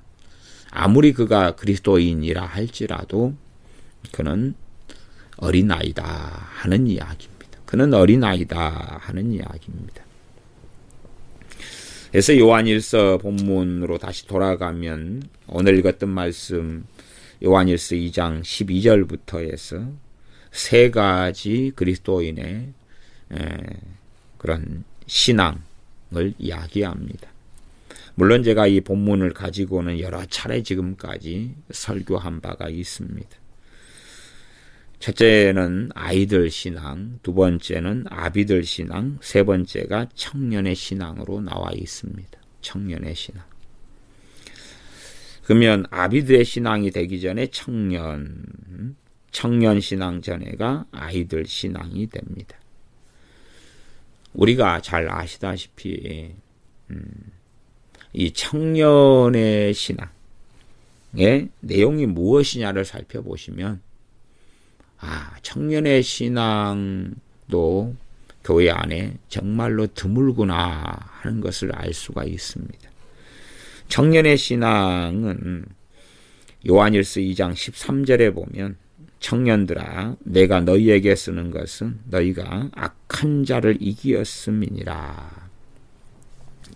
아무리 그가 그리스도인이라 할지라도 그는 어린아이다 하는 이야기입니다. 그는 어린아이다 하는 이야기입니다. 그래서 요한일서 본문으로 다시 돌아가면 오늘 읽었던 말씀 요한일서 2장 12절부터 해서 세 가지 그리스도인의 그런 신앙을 이야기합니다. 물론 제가 이 본문을 가지고는 여러 차례 지금까지 설교한 바가 있습니다. 첫째는 아이들 신앙, 두 번째는 아비들 신앙, 세 번째가 청년의 신앙으로 나와 있습니다. 청년의 신앙. 그러면 아비들의 신앙이 되기 전에 청년 신앙 전에가 아이들 신앙이 됩니다. 우리가 잘 아시다시피 이 청년의 신앙의 내용이 무엇이냐를 살펴보시면 청년의 신앙도 교회 안에 정말로 드물구나 하는 것을 알 수가 있습니다. 청년의 신앙은 요한일서 2장 13절에 보면 청년들아 내가 너희에게 쓰는 것은 너희가 악한 자를 이기었음이니라.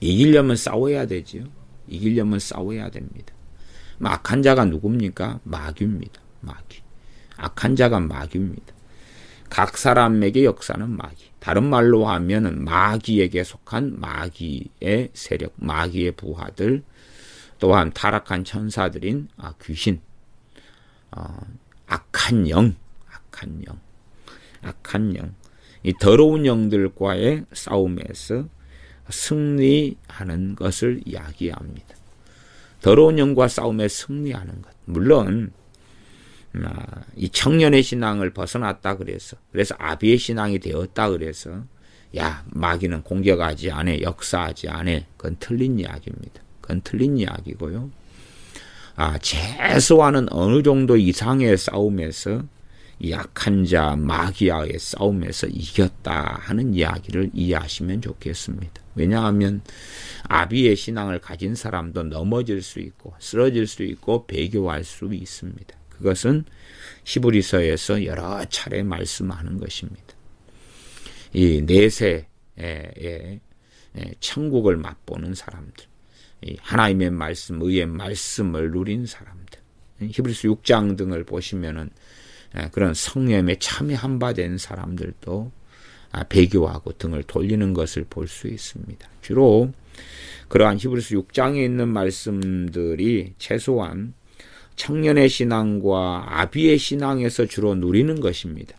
이기려면 싸워야 되지요. 이기려면 싸워야 됩니다. 악한 자가 누굽니까? 마귀입니다. 마귀. 악한 자가 마귀입니다. 각 사람에게 역사는 마귀. 다른 말로 하면은 마귀에게 속한 마귀의 세력, 마귀의 부하들, 또한 타락한 천사들인 귀신, 악한 영, 이 더러운 영들과의 싸움에서 승리하는 것을 이야기합니다. 더러운 영과 싸움에 승리하는 것. 물론 이 청년의 신앙을 벗어났다 그래서 아비의 신앙이 되었다 그래서 마귀는 공격하지 않아, 역사하지 않아. 그건 틀린 이야기입니다. 그건 틀린 이야기고요. 최소한은 어느 정도 이상의 싸움에서 이 약한 자 마귀와의 싸움에서 이겼다 하는 이야기를 이해하시면 좋겠습니다. 왜냐하면 아비의 신앙을 가진 사람도 넘어질 수 있고 쓰러질 수 있고 배교할 수 있습니다. 그것은 히브리서에서 여러 차례 말씀하는 것입니다. 이 내세의 천국을 맛보는 사람들, 이 하나님의 말씀, 의의 말씀을 누린 사람들, 히브리서 6장 등을 보시면은 그런 성령에 참여한 바 된 사람들도 배교하고 등을 돌리는 것을 볼 수 있습니다. 주로 그러한 히브리서 6장에 있는 말씀들이 최소한 청년의 신앙과 아비의 신앙에서 주로 누리는 것입니다.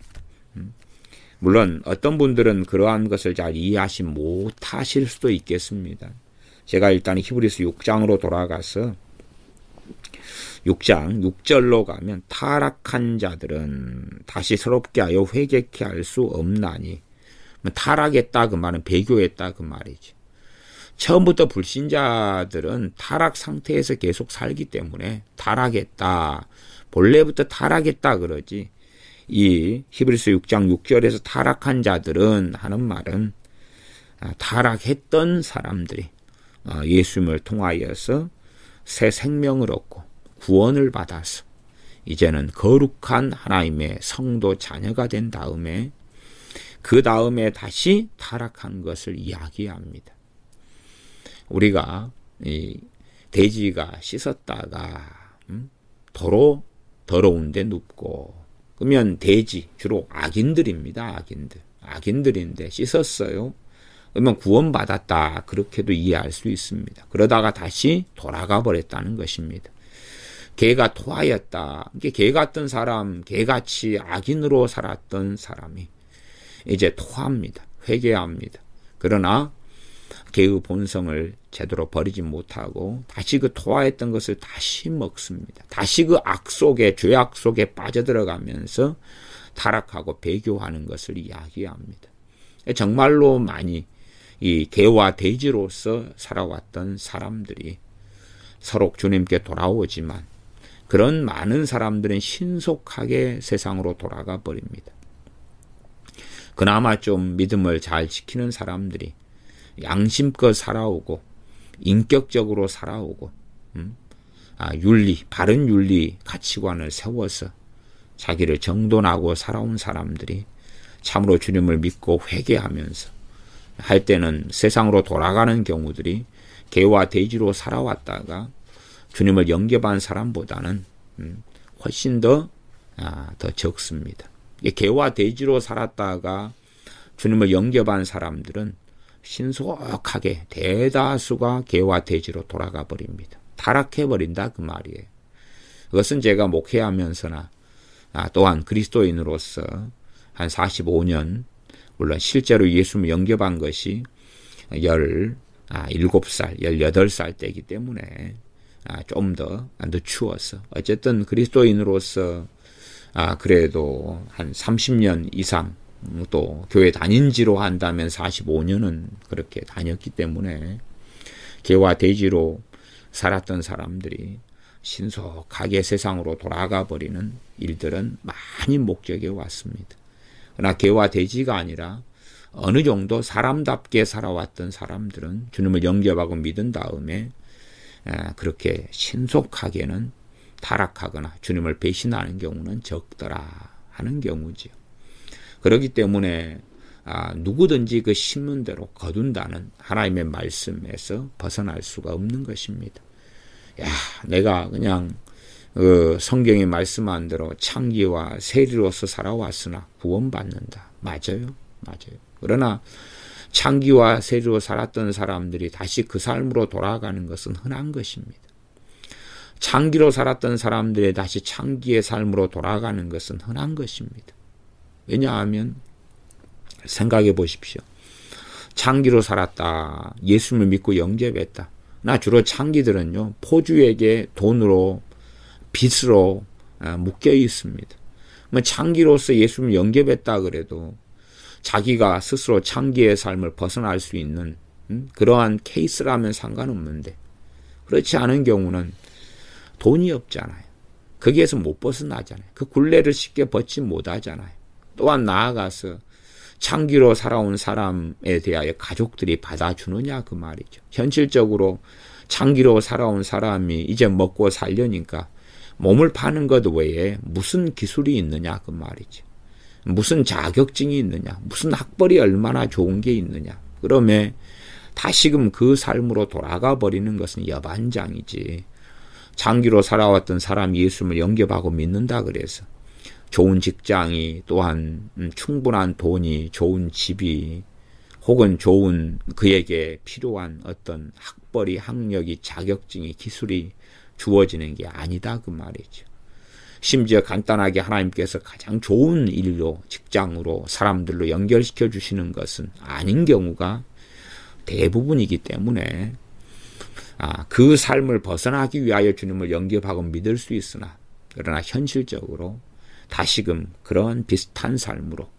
물론 어떤 분들은 그러한 것을 잘 이해하지 못하실 수도 있겠습니다. 제가 일단 히브리서 6장으로 돌아가서 6장 6절로 가면 타락한 자들은 다시 새롭게 하여 회개케 할 수 없나니, 타락했다 그 말은 배교했다 그 말이죠. 처음부터 불신자들은 타락 상태에서 계속 살기 때문에 타락했다, 본래부터 타락했다 그러지, 이 히브리서 6장 6절에서 타락한 자들은 하는 말은 타락했던 사람들이 예수님을 통하여서 새 생명을 얻고 구원을 받아서 이제는 거룩한 하나님의 성도 자녀가 된 다음에 그 다음에 다시 타락한 것을 이야기합니다. 우리가 이 돼지가 씻었다가 도로 더러운 데 눕고, 그러면 돼지 주로 악인들입니다. 악인들인데 씻었어요. 그러면 구원받았다, 그렇게도 이해할 수 있습니다. 그러다가 다시 돌아가 버렸다는 것입니다. 개가 토하였다. 개 같은 사람, 개같이 악인으로 살았던 사람이 이제 토합니다. 회개합니다. 그러나 개의 본성을 제대로 버리지 못하고 다시 그 토하였던 것을 다시 먹습니다. 다시 그 악 속에, 죄악 속에 빠져들어가면서 타락하고 배교하는 것을 이야기합니다. 정말로 많이 이 개와 돼지로서 살아왔던 사람들이 서로 주님께 돌아오지만, 그런 많은 사람들은 신속하게 세상으로 돌아가 버립니다. 그나마 좀 믿음을 잘 지키는 사람들이 양심껏 살아오고 인격적으로 살아오고 윤리, 바른 윤리 가치관을 세워서 자기를 정돈하고 살아온 사람들이 참으로 주님을 믿고 회개하면서 할 때는 세상으로 돌아가는 경우들이 개와 돼지로 살아왔다가 주님을 영접한 사람보다는 훨씬 더 적습니다. 개와 돼지로 살았다가 주님을 영접한 사람들은 신속하게 대다수가 개와 돼지로 돌아가 버립니다. 타락해버린다 그 말이에요. 그것은 제가 목회하면서나 또한 그리스도인으로서 한 45년, 물론 실제로 예수님을 영접한 것이 17살, 18살 때이기 때문에 좀 더 늦추어서, 어쨌든 그리스도인으로서 그래도 한 30년 이상 또 교회 다닌 지로 한다면 45년은 그렇게 다녔기 때문에 개와 돼지로 살았던 사람들이 신속하게 세상으로 돌아가 버리는 일들은 많이 목적에 왔습니다. 그러나 개와 돼지가 아니라 어느 정도 사람답게 살아왔던 사람들은 주님을 영접하고 믿은 다음에 그렇게 신속하게는 타락하거나 주님을 배신하는 경우는 적더라 하는 경우지요. 그렇기 때문에 누구든지 그 심은 대로 거둔다는 하나님의 말씀에서 벗어날 수가 없는 것입니다. 내가 그냥 성경이 말씀한 대로 창기와 세리로서 살아왔으나 구원받는다. 맞아요. 그러나 창기와 세리로 살았던 사람들이 다시 그 삶으로 돌아가는 것은 흔한 것입니다. 창기로 살았던 사람들이 다시 창기의 삶으로 돌아가는 것은 흔한 것입니다. 왜냐하면 생각해 보십시오. 창기로 살았다. 예수님을 믿고 영접했다. 나 주로 창기들은요, 포주에게 돈으로, 빚으로 묶여 있습니다. 창기로서 예수님을 영접했다 그래도 자기가 스스로 창기의 삶을 벗어날 수 있는 그러한 케이스라면 상관없는데, 그렇지 않은 경우는 돈이 없잖아요. 거기에서 못 벗어나잖아요. 그 굴레를 쉽게 벗지 못하잖아요. 또한 나아가서 창기로 살아온 사람에 대하여 가족들이 받아주느냐 그 말이죠. 현실적으로 창기로 살아온 사람이 이제 먹고 살려니까 몸을 파는 것 외에 무슨 기술이 있느냐 그 말이죠. 무슨 자격증이 있느냐, 무슨 학벌이 얼마나 좋은 게 있느냐. 그러면 다시금 그 삶으로 돌아가 버리는 것은 여반장이지. 장기로 살아왔던 사람이 예수님을 영접하고 믿는다 그래서 좋은 직장이, 또한 충분한 돈이, 좋은 집이, 혹은 좋은 그에게 필요한 어떤 학벌이, 학력이, 자격증이, 기술이 주어지는 게 아니다 그 말이죠. 심지어 간단하게 하나님께서 가장 좋은 일로, 직장으로, 사람들로 연결시켜 주시는 것은 아닌 경우가 대부분이기 때문에 그 삶을 벗어나기 위하여 주님을 영접하고 믿을 수 있으나, 그러나 현실적으로 다시금 그런 비슷한 삶으로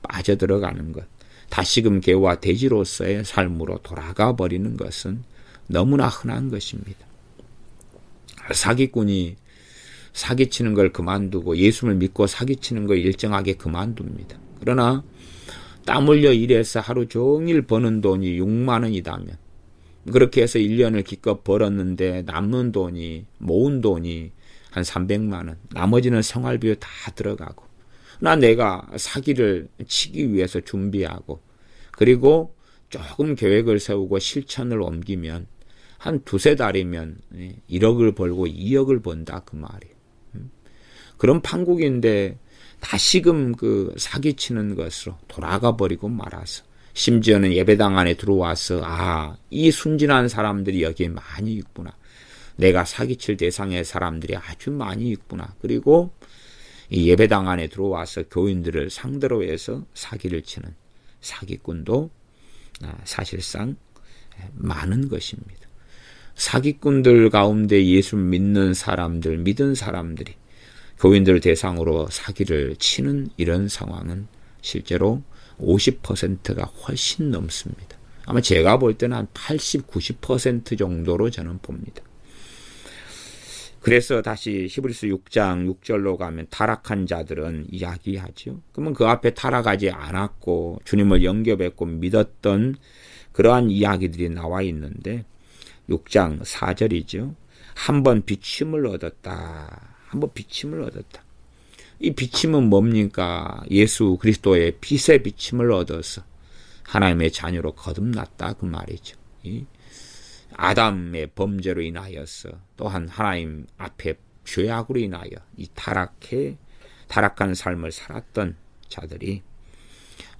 빠져들어가는 것, 다시금 개와 돼지로서의 삶으로 돌아가 버리는 것은 너무나 흔한 것입니다. 사기꾼이 사기치는 걸 그만두고 예수를 믿고 사기치는 걸 일정하게 그만둡니다. 그러나 땀 흘려 일해서 하루 종일 버는 돈이 6만 원이다면, 그렇게 해서 1년을 기껏 벌었는데 남는 돈이, 모은 돈이 한 300만 원, 나머지는 생활비에 다 들어가고, 내가 사기를 치기 위해서 준비하고, 그리고 조금 계획을 세우고 실천을 옮기면 한 두세 달이면 1억을 벌고 2억을 번다 그 말이에요. 그런 판국인데 다시금 그 사기치는 것으로 돌아가 버리고 말아서, 심지어는 예배당 안에 들어와서 이 순진한 사람들이 여기에 많이 있구나, 내가 사기칠 대상의 사람들이 아주 많이 있구나, 그리고 이 예배당 안에 들어와서 교인들을 상대로 해서 사기를 치는 사기꾼도 사실상 많은 것입니다. 사기꾼들 가운데 예수를 믿는 사람들, 믿은 사람들이 교인들 대상으로 사기를 치는 이런 상황은 실제로 50%가 훨씬 넘습니다. 아마 제가 볼 때는 한 80, 90% 정도로 저는 봅니다. 그래서 다시 히브리서 6장 6절로 가면 타락한 자들은 이야기하죠. 그러면 그 앞에 타락하지 않았고 주님을 영접했고 믿었던 그러한 이야기들이 나와 있는데, 6장 4절이죠. 한번 비침을 얻었다. 한번 비침을 얻었다. 이 비침은 뭡니까? 예수 그리스도의 빛의 비침을 얻어서 하나님의 자녀로 거듭났다 그 말이죠. 아담의 범죄로 인하여서, 또한 하나님 앞에 죄악으로 인하여 이 타락한 삶을 살았던 자들이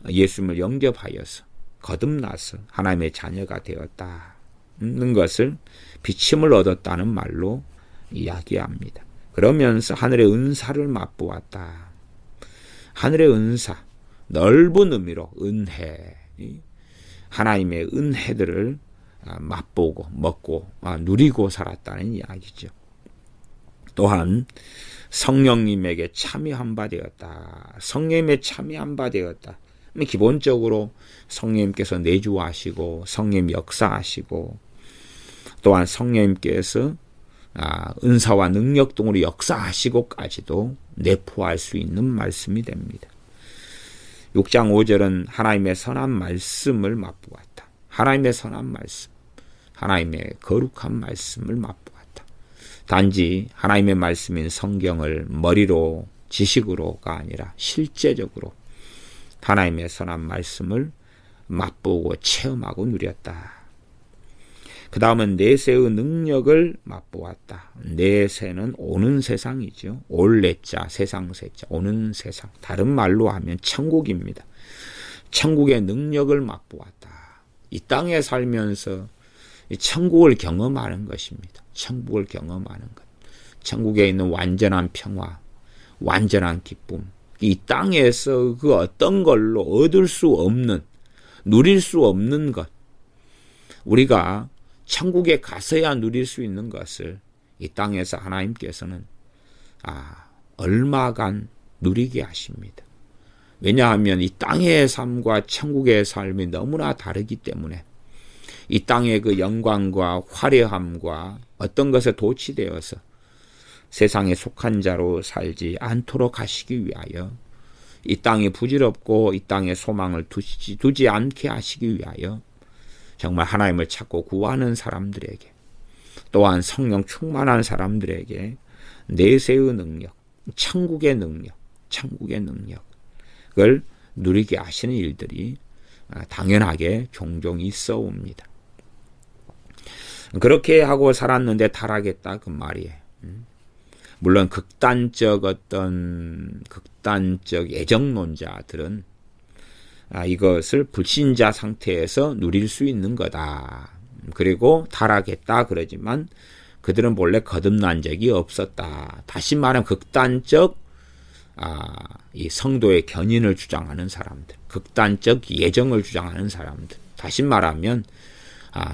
예수님을 영접하여서 거듭나서 하나님의 자녀가 되었다는 것을 비침을 얻었다는 말로 이야기합니다. 그러면서 하늘의 은사를 맛보았다. 하늘의 은사, 넓은 의미로 은혜, 하나님의 은혜들을 맛보고 먹고 누리고 살았다는 이야기죠. 또한 성령님에게 참여한 바 되었다. 성령님에 참여한 바 되었다. 기본적으로 성령님께서 내주하시고 성령 역사하시고, 또한 성령님께서 은사와 능력 등으로 역사하시고까지도 내포할 수 있는 말씀이 됩니다. 6장 5절은 하나님의 선한 말씀을 맛보았다. 하나님의 선한 말씀, 하나님의 거룩한 말씀을 맛보았다. 단지 하나님의 말씀인 성경을 머리로, 지식으로가 아니라 실제적으로 하나님의 선한 말씀을 맛보고 체험하고 누렸다. 그 다음은 내세의 능력을 맛보았다. 내세는 오는 세상이죠. 올내자, 세상세자, 오는 세상. 다른 말로 하면 천국입니다. 천국의 능력을 맛보았다. 이 땅에 살면서 천국을 경험하는 것입니다. 천국을 경험하는 것. 천국에 있는 완전한 평화, 완전한 기쁨. 이 땅에서 그 어떤 걸로 얻을 수 없는, 누릴 수 없는 것. 우리가 천국에 가서야 누릴 수 있는 것을 이 땅에서 하나님께서는 얼마간 누리게 하십니다. 왜냐하면 이 땅의 삶과 천국의 삶이 너무나 다르기 때문에 이 땅의 그 영광과 화려함과 어떤 것에 도취되어서 세상에 속한 자로 살지 않도록 하시기 위하여, 이 땅이 부질없고 이 땅에 소망을 두지 않게 하시기 위하여 정말 하나님을 찾고 구하는 사람들에게, 또한 성령 충만한 사람들에게 내세의 능력, 천국의 능력을 누리게 하시는 일들이 당연하게 종종 있어 옵니다. 그렇게 하고 살았는데 타락했다 그 말이에요. 물론 극단적 예정론자들은 이것을 불신자 상태에서 누릴 수 있는 거다. 그리고 타락했다 그러지만 그들은 본래 거듭난 적이 없었다. 다시 말하면 극단적 이 성도의 견인을 주장하는 사람들, 극단적 예정을 주장하는 사람들, 다시 말하면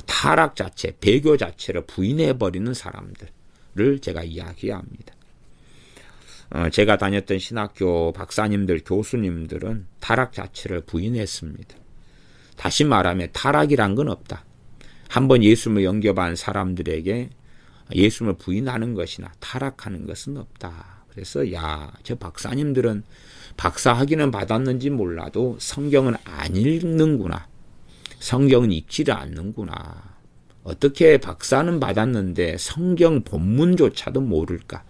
타락 자체, 배교 자체를 부인해버리는 사람들을 제가 이야기합니다. 제가 다녔던 신학교 박사님들, 교수님들은 타락 자체를 부인했습니다. 다시 말하면 타락이란 건 없다. 한번 예수님을 영접한 사람들에게 예수님을 부인하는 것이나 타락하는 것은 없다. 그래서 저 박사님들은 박사 학위는 받았는지 몰라도 성경은 안 읽는구나. 성경은 읽지를 않는구나. 어떻게 박사는 받았는데 성경 본문조차도 모를까?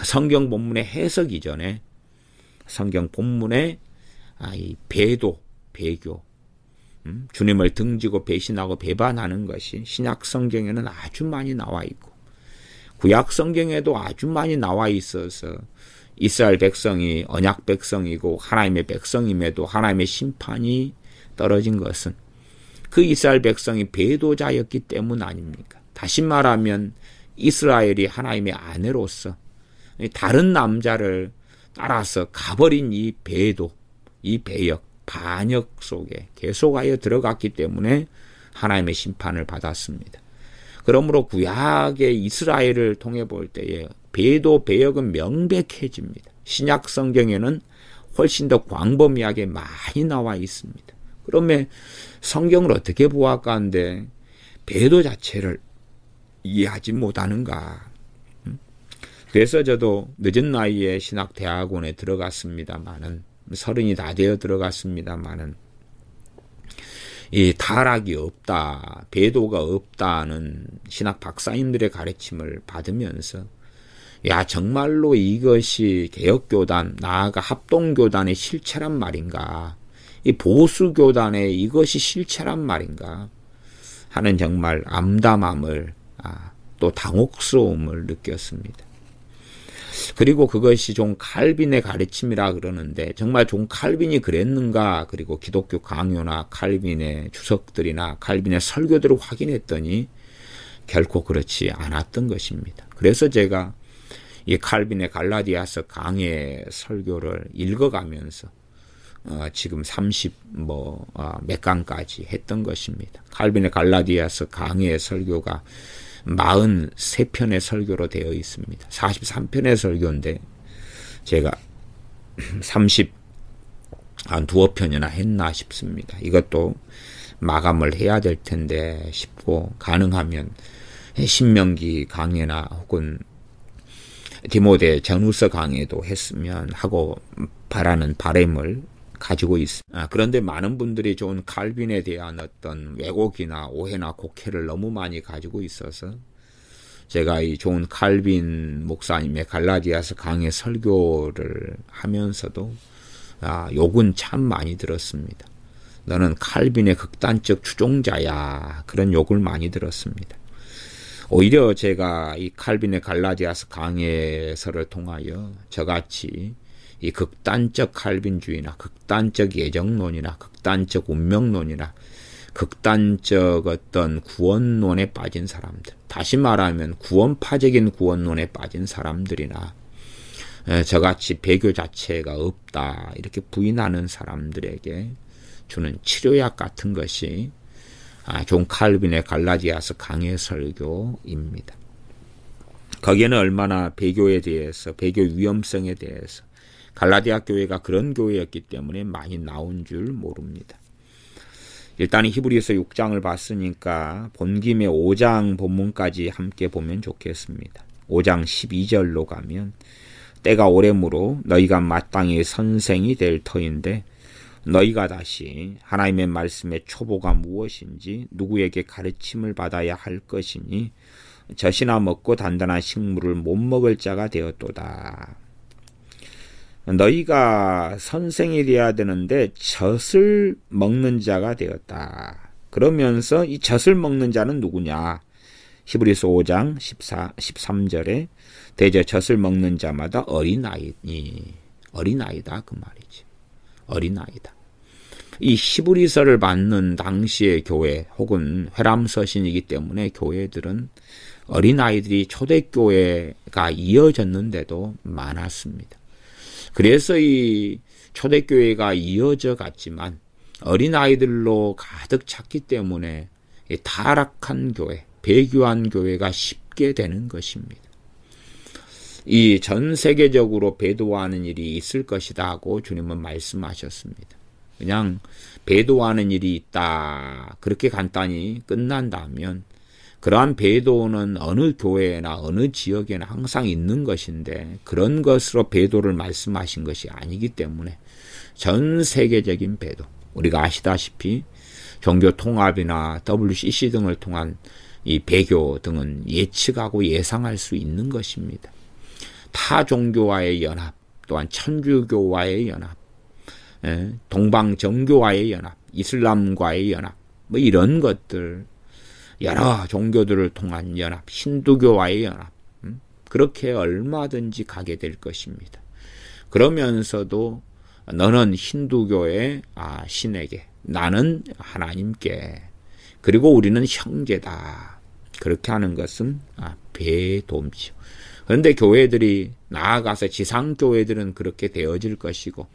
성경 본문의 해석 이전에 성경 본문의 이 배교, 주님을 등지고 배신하고 배반하는 것이 신약 성경에는 아주 많이 나와 있고 구약 성경에도 아주 많이 나와 있어서 이스라엘 백성이 언약 백성이고 하나님의 백성임에도 하나님의 심판이 떨어진 것은 그 이스라엘 백성이 배도자였기 때문 아닙니까? 다시 말하면 이스라엘이 하나님의 아내로서 다른 남자를 따라서 가버린 이 배도, 이 배역, 반역 속에 계속하여 들어갔기 때문에 하나님의 심판을 받았습니다. 그러므로 구약의 이스라엘을 통해 볼 때에 배도, 배역은 명백해집니다. 신약 성경에는 훨씬 더 광범위하게 많이 나와 있습니다. 그러면 성경을 어떻게 보아가는데 배도 자체를 이해하지 못하는가? 그래서 저도 늦은 나이에 신학대학원에 들어갔습니다마는 30이 다 되어 들어갔습니다마는 이 타락이 없다, 배도가 없다는 신학 박사님들의 가르침을 받으면서 정말로 이것이 개혁교단, 나아가 합동교단의 실체란 말인가? 이 보수교단의 이것이 실체란 말인가? 하는 정말 암담함을 또 당혹스러움을 느꼈습니다. 그리고 그것이 존 칼빈의 가르침이라 그러는데 정말 존 칼빈이 그랬는가? 그리고 기독교 강요나 칼빈의 주석들이나 칼빈의 설교들을 확인했더니 결코 그렇지 않았던 것입니다. 그래서 제가 이 칼빈의 갈라디아서 강해 설교를 읽어가면서 지금 몇 강까지 했던 것입니다. 칼빈의 갈라디아서 강해 설교가 43편의 설교로 되어 있습니다. 43편의 설교인데 제가 한 두어 편이나 했나 싶습니다. 이것도 마감을 해야 될 텐데 싶고 가능하면 신명기 강해나 혹은 디모데 전후서 강해도 했으면 하고 바라는 바람을 가지고 있습니다. 그런데 많은 분들이 존 칼빈에 대한 어떤 왜곡이나 오해나 곡해를 너무 많이 가지고 있어서 제가 이 존 칼빈 목사님의 갈라디아서 강해 설교를 하면서도 욕은 참 많이 들었습니다. 너는 칼빈의 극단적 추종자야. 그런 욕을 많이 들었습니다. 오히려 제가 이 칼빈의 갈라디아서 강해서를 통하여 저같이 이 극단적 칼빈주의나 극단적 예정론이나 극단적 운명론이나 극단적 어떤 구원론에 빠진 사람들, 다시 말하면 구원파적인 구원론에 빠진 사람들이나 저같이 배교 자체가 없다 이렇게 부인하는 사람들에게 주는 치료약 같은 것이 존 칼빈의 갈라디아서 강해 설교입니다. 거기에는 얼마나 배교에 대해서, 배교 위험성에 대해서 갈라디아 교회가 그런 교회였기 때문에 많이 나온 줄 모릅니다. 일단 히브리서 6장을 봤으니까 본 김에 5장 본문까지 함께 보면 좋겠습니다. 5장 12절로 가면 때가 오래므로 너희가 마땅히 선생이 될 터인데 너희가 다시 하나님의 말씀의 초보가 무엇인지 누구에게 가르침을 받아야 할 것이니 젖이나 먹고 단단한 식물을 못 먹을 자가 되었도다. 너희가 선생이 되어야 되는데 젖을 먹는 자가 되었다. 그러면서 이 젖을 먹는 자는 누구냐? 히브리서 5장 13절에 대저 젖을 먹는 자마다 어린아이다 그 말이지. 어린아이다. 이 히브리서를 받는 당시의 교회 혹은 회람서신이기 때문에 교회들은 어린아이들이 초대교회가 이어졌는데도 많았습니다. 그래서 이 초대교회가 이어져 갔지만 어린아이들로 가득 찼기 때문에 타락한 교회, 배교한 교회가 쉽게 되는 것입니다. 이 전 세계적으로 배도하는 일이 있을 것이다 하고 주님은 말씀하셨습니다. 그냥 배도하는 일이 있다 그렇게 간단히 끝난다면 그러한 배도는 어느 교회나 어느 지역에나 항상 있는 것인데 그런 것으로 배도를 말씀하신 것이 아니기 때문에 전 세계적인 배도, 우리가 아시다시피 종교 통합이나 WCC 등을 통한 이 배교 등은 예측하고 예상할 수 있는 것입니다. 타 종교와의 연합, 또한 천주교와의 연합, 동방정교와의 연합, 이슬람과의 연합, 뭐 이런 것들, 여러 종교들을 통한 연합, 힌두교와의 연합, 그렇게 얼마든지 가게 될 것입니다. 그러면서도 너는 힌두교의 신에게, 나는 하나님께, 그리고 우리는 형제다. 그렇게 하는 것은 배도입니다. 그런데 교회들이 나아가서 지상교회들은 그렇게 되어질 것이고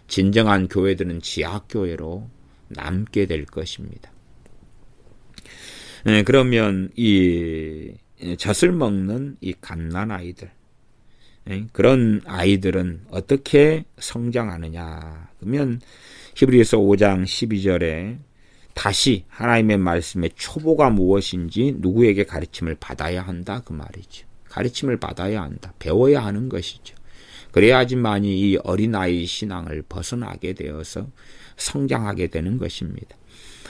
진정한 교회들은 지하교회로 남게 될 것입니다. 그러면 이 젖을 먹는 이 갓난아이들, 그런 아이들은 어떻게 성장하느냐. 그러면 히브리서 5장 12절에 다시 하나님의 말씀의 초보가 무엇인지 누구에게 가르침을 받아야 한다 그 말이죠. 가르침을 받아야 한다. 배워야 하는 것이죠. 그래야지만이 이 어린아이 신앙을 벗어나게 되어서 성장하게 되는 것입니다.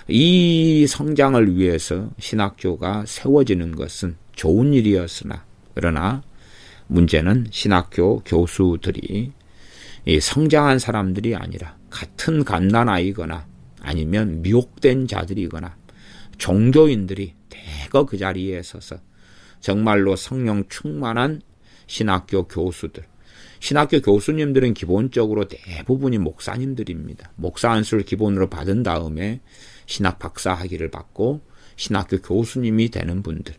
이 성장을 위해서 신학교가 세워지는 것은 좋은 일이었으나 그러나 문제는 신학교 교수들이 이 성장한 사람들이 아니라 같은 갓난아이거나 아니면 미혹된 자들이거나 종교인들이 대거 그 자리에 서서 정말로 성령 충만한 신학교 교수들, 신학교 교수님들은 기본적으로 대부분이 목사님들입니다. 목사 안수를 기본으로 받은 다음에 신학 박사 학위를 받고 신학교 교수님이 되는 분들,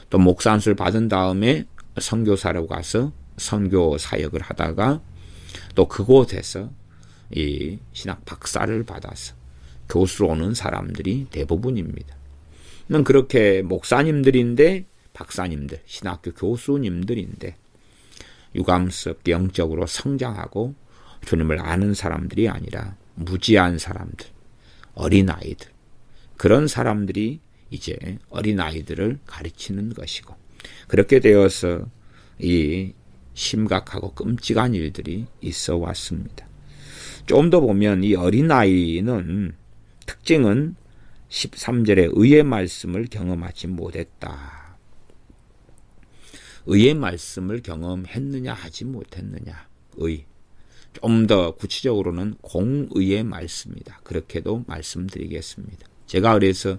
또 목사 안수를 받은 다음에 선교사로 가서 선교 사역을 하다가 또 그곳에서 이 신학 박사를 받아서 교수로 오는 사람들이 대부분입니다. 그렇게 목사님들인데 박사님들, 신학교 교수님들인데 유감스럽게 영적으로 성장하고 주님을 아는 사람들이 아니라 무지한 사람들, 어린아이들, 그런 사람들이 이제 어린아이들을 가르치는 것이고 그렇게 되어서 이 심각하고 끔찍한 일들이 있어 왔습니다. 좀 더 보면 이 어린아이는 특징은 13절에 의의 말씀을 경험하지 못했다. 의의 말씀을 경험했느냐 하지 못했느냐. 의. 좀 더 구체적으로는 공의의 말씀이다. 그렇게도 말씀드리겠습니다. 제가 그래서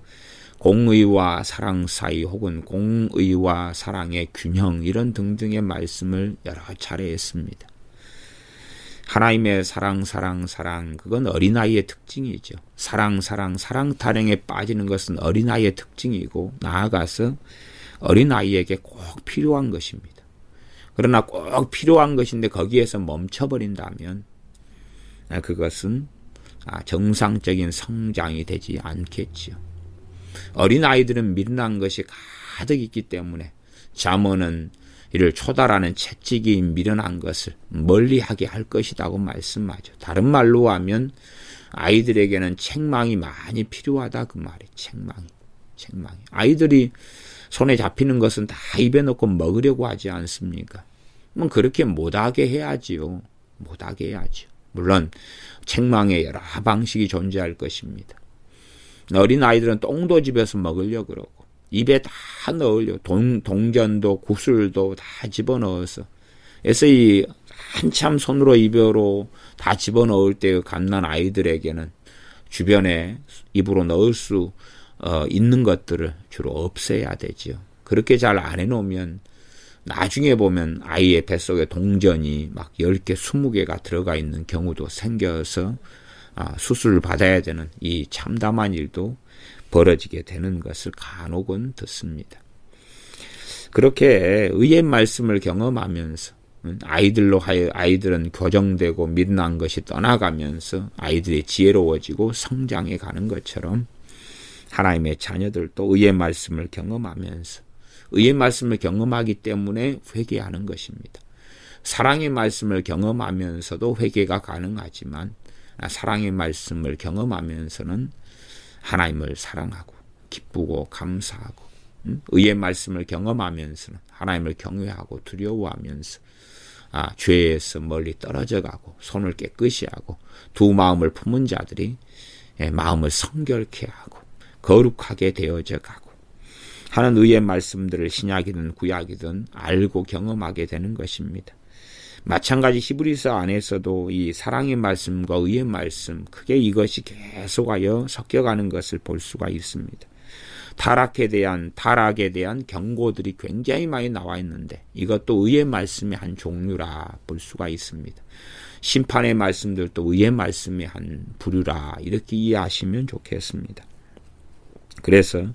공의와 사랑 사이 혹은 공의와 사랑의 균형 이런 등등의 말씀을 여러 차례 했습니다. 하나님의 사랑 그건 어린아이의 특징이죠. 사랑 타령에 빠지는 것은 어린아이의 특징이고 나아가서 어린아이에게 꼭 필요한 것입니다. 그러나 꼭 필요한 것인데 거기에서 멈춰버린다면 그것은 정상적인 성장이 되지 않겠지요. 어린아이들은 미련한 것이 가득 있기 때문에 잠언은 이를 초달하는 채찍이 미련한 것을 멀리하게 할 것이라고 말씀하죠. 다른 말로 하면 아이들에게는 책망이 많이 필요하다 그 말이. 책망이. 아이들이 손에 잡히는 것은 다 입에 넣고 먹으려고 하지 않습니까? 그렇게 못하게 해야지요. 물론 책망의 여러 방식이 존재할 것입니다. 어린아이들은 똥도 집에서 먹으려고 그러고 입에 다 넣으려고 동전도 구슬도 다 집어넣어서 그래서 이 한참 손으로 입으로 다 집어넣을 때 갓난 아이들에게는 주변에 입으로 넣을 수 있는 것들을 주로 없애야 되지요. 그렇게 잘 안 해놓으면 나중에 보면 아이의 뱃속에 동전이 막 10개, 20개가 들어가 있는 경우도 생겨서 수술을 받아야 되는 이 참담한 일도 벌어지게 되는 것을 간혹은 듣습니다. 그렇게 의의 말씀을 경험하면서 아이들로 하여 아이들은 교정되고 미련한 것이 떠나가면서 아이들이 지혜로워지고 성장해 가는 것처럼 하나님의 자녀들도 의의 말씀을 경험하면서 의의 말씀을 경험하기 때문에 회개하는 것입니다. 사랑의 말씀을 경험하면서도 회개가 가능하지만 사랑의 말씀을 경험하면서는 하나님을 사랑하고 기쁘고 감사하고 의의 말씀을 경험하면서는 하나님을 경외하고 두려워하면서 죄에서 멀리 떨어져 가고 손을 깨끗이 하고 두 마음을 품은 자들이 마음을 성결케 하고 거룩하게 되어져 가고 하는 의의 말씀들을 신약이든 구약이든 알고 경험하게 되는 것입니다. 마찬가지 히브리서 안에서도 이 사랑의 말씀과 의의 말씀 크게 이것이 계속하여 섞여가는 것을 볼 수가 있습니다. 타락에 대한 경고들이 굉장히 많이 나와 있는데 이것도 의의 말씀의 한 종류라 볼 수가 있습니다. 심판의 말씀들도 의의 말씀의 한 부류라 이렇게 이해하시면 좋겠습니다. 그래서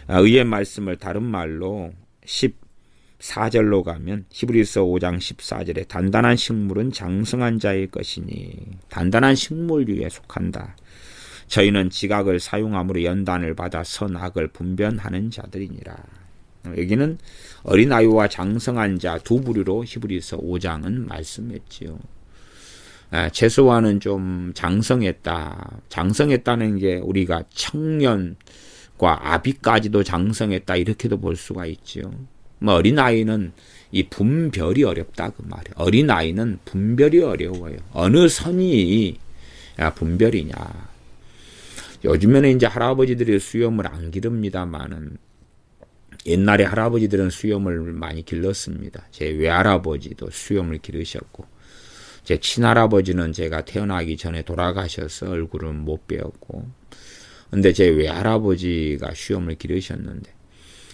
의의 말씀을 다른 말로 14절로 가면 히브리서 5장 14절에 단단한 식물은 장성한 자의 것이니 단단한 식물류에 속한다. 저희는 지각을 사용함으로 연단을 받아 선악을 분별하는 자들이니라. 여기는 어린아이와 장성한 자 두 부류로 히브리서 5장은 말씀했지요. 최소한은 좀 장성했다. 장성했다는 게 우리가 청년과 아비까지도 장성했다 이렇게도 볼 수가 있지요. 어린아이는 이 분별이 어렵다 그 말이에요. 어린아이는 분별이 어려워요. 어느 선이 분별이냐. 요즘에는 이제 할아버지들이 수염을 안 기릅니다만은 옛날에 할아버지들은 수염을 많이 길렀습니다. 제 외할아버지도 수염을 기르셨고 제 친할아버지는 제가 태어나기 전에 돌아가셔서 얼굴은 못 배웠고 근데 제 외할아버지가 수염을 기르셨는데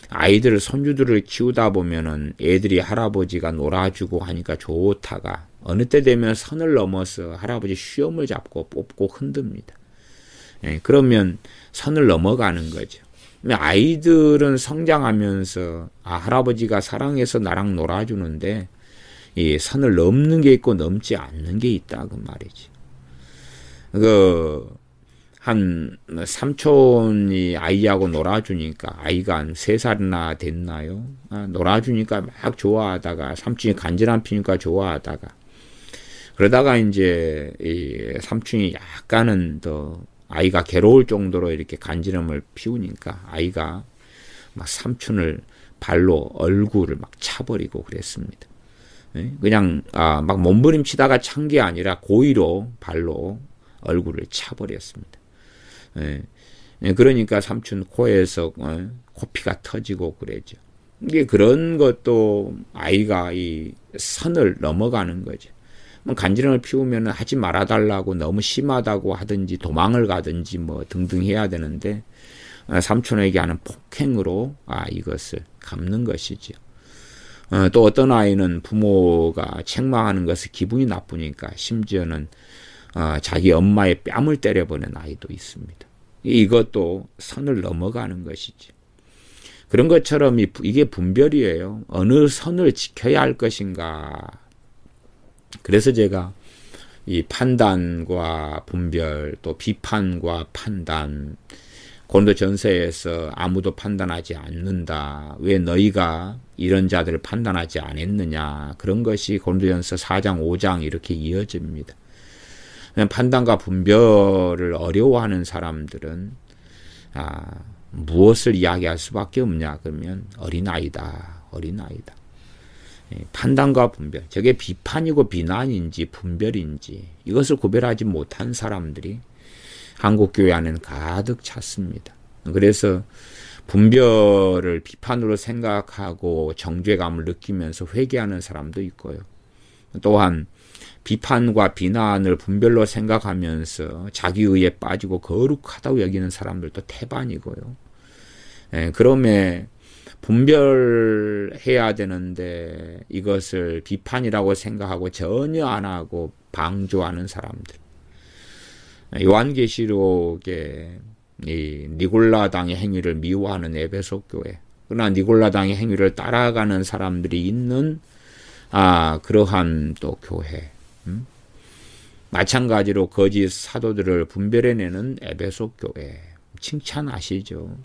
아이들 손주들을 키우다 보면은 애들이 할아버지가 놀아주고 하니까 좋다가 어느 때 되면 선을 넘어서 할아버지 수염을 잡고 뽑고 흔듭니다. 그러면 선을 넘어가는 거죠. 아이들은 성장하면서 할아버지가 사랑해서 나랑 놀아주는데 이 선을 넘는 게 있고 넘지 않는 게 있다 그 말이지. 한 삼촌이 아이하고 놀아주니까 아이가 한 3살이나 됐나요? 놀아주니까 막 좋아하다가 삼촌이 간지럼 피니까 좋아하다가 그러다가 이제 이 삼촌이 약간은 더 아이가 괴로울 정도로 이렇게 간지럼을 피우니까 아이가 막 삼촌을 발로 얼굴을 막 차버리고 그랬습니다. 그냥 막 몸부림치다가 찬 게 아니라 고의로 발로 얼굴을 차버렸습니다. 그러니까 삼촌 코에서 코피가 터지고 그랬죠. 이게 그런 것도 아이가 이 선을 넘어가는 거죠. 간지럼을 피우면 하지 말아달라고 너무 심하다고 하든지 도망을 가든지 뭐 등등 해야 되는데 삼촌에게 하는 폭행으로 이것을 갚는 것이죠. 또 어떤 아이는 부모가 책망하는 것을 기분이 나쁘니까 심지어는 자기 엄마의 뺨을 때려보는 아이도 있습니다. 이것도 선을 넘어가는 것이죠. 그런 것처럼 이게 분별이에요. 어느 선을 지켜야 할 것인가. 그래서 제가 이 판단과 분별 또 비판과 판단 고린도전서에서 아무도 판단하지 않는다. 왜 너희가 이런 자들을 판단하지 않았느냐. 그런 것이 고린도전서 4장 5장 이렇게 이어집니다. 판단과 분별을 어려워하는 사람들은 무엇을 이야기할 수밖에 없냐. 그러면 어린아이다. 어린아이다. 판단과 분별, 저게 비판이고 비난인지 분별인지 이것을 구별하지 못한 사람들이 한국교회 안에는 가득 찼습니다. 그래서 분별을 비판으로 생각하고 정죄감을 느끼면서 회개하는 사람도 있고요. 또한 비판과 비난을 분별로 생각하면서 자기의에 빠지고 거룩하다고 여기는 사람들도 태반이고요. 그럼에 분별해야 되는데 이것을 비판이라고 생각하고 전혀 안 하고 방조하는 사람들. 요한계시록에 이 니골라당의 행위를 미워하는 에베소 교회. 그러나 니골라당의 행위를 따라가는 사람들이 있는 그러한 또 교회. 마찬가지로 거짓 사도들을 분별해내는 에베소 교회. 칭찬하시죠.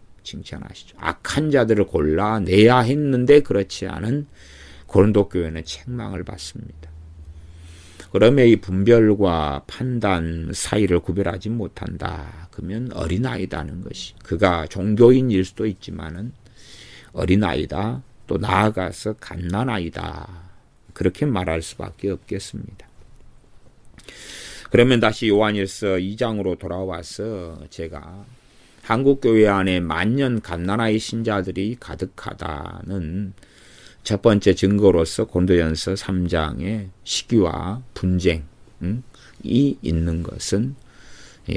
악한 자들을 골라내야 했는데 그렇지 않은 고린도 교회는 책망을 받습니다. 그러면 이 분별과 판단 사이를 구별하지 못한다. 그러면 어린아이다는 것이. 그가 종교인일 수도 있지만은 어린아이다. 또 나아가서 갓난아이다. 그렇게 말할 수밖에 없겠습니다. 그러면 다시 요한일서 2장으로 돌아와서 제가 한국교회 안에 만년 갓난아이 신자들이 가득하다는 첫 번째 증거로서 고린도전서 3장의 시기와 분쟁이 있는 것은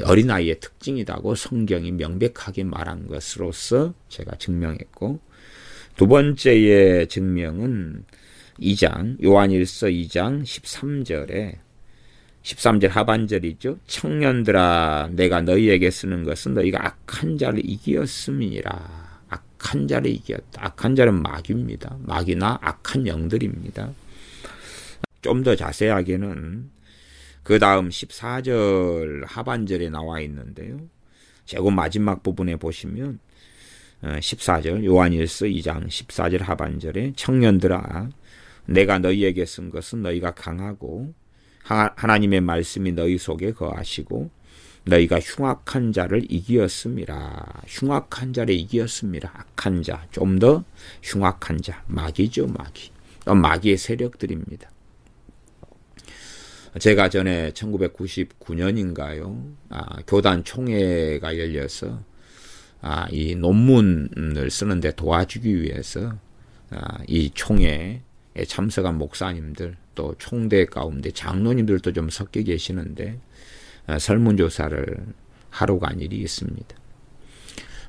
어린아이의 특징이라고 성경이 명백하게 말한 것으로서 제가 증명했고, 두 번째의 증명은 2장, 요한일서 2장 13절 하반절이죠. 청년들아 내가 너희에게 쓰는 것은 너희가 악한 자를 이기었음이니라. 악한 자를 이겼다. 악한 자는 마귀입니다. 마귀나 악한 영들입니다. 좀 더 자세하게는 그 다음 14절 하반절에 나와 있는데요. 제곱 마지막 부분에 보시면 14절 요한일서 2장 14절 하반절에 청년들아 내가 너희에게 쓴 것은 너희가 강하고 하나님의 말씀이 너희 속에 거하시고 너희가 흉악한 자를 이기었음이라. 흉악한 자를 이기었음이라. 악한 자, 좀 더 흉악한 자, 마귀죠, 마귀. 마귀의 세력들입니다. 제가 전에 1999년인가요? 교단 총회가 열려서 이 논문을 쓰는데 도와주기 위해서 이 총회에 참석한 목사님들 또 총대 가운데 장로님들도 좀 섞여 계시는데 설문조사를 하러 간 일이 있습니다.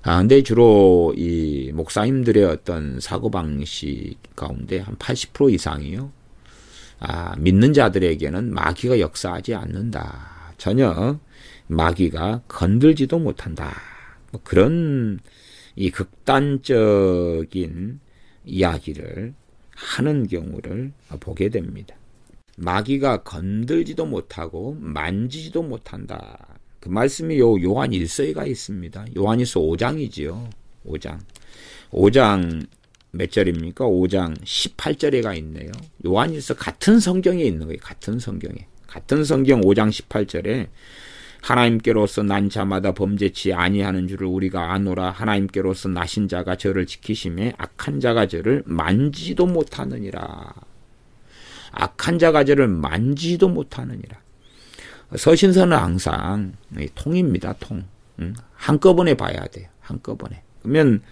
근데 주로 이 목사님들의 어떤 사고방식 가운데 한 80% 이상이요. 믿는 자들에게는 마귀가 역사하지 않는다. 전혀 마귀가 건들지도 못한다. 그런 이 극단적인 이야기를 하는 경우를 보게 됩니다. 마귀가 건들지도 못하고 만지지도 못한다. 그 말씀이 요한 1서에가 있습니다. 요한일서 5장이지요. 5장 몇 절입니까? 5장 18절에가 있네요. 요한일서 같은 성경에 있는 거예요. 같은 성경 5장 18절에 하나님께로서 난 자마다 범죄치 아니하는 줄을 우리가 아노라. 하나님께로서 나신 자가 저를 지키심에 악한 자가 저를 만지지도 못하느니라. 악한 자가 저를 만지지도 못하느니라. 서신서는 항상 통입니다. 통. 한꺼번에 봐야 돼요. 한꺼번에. 그러면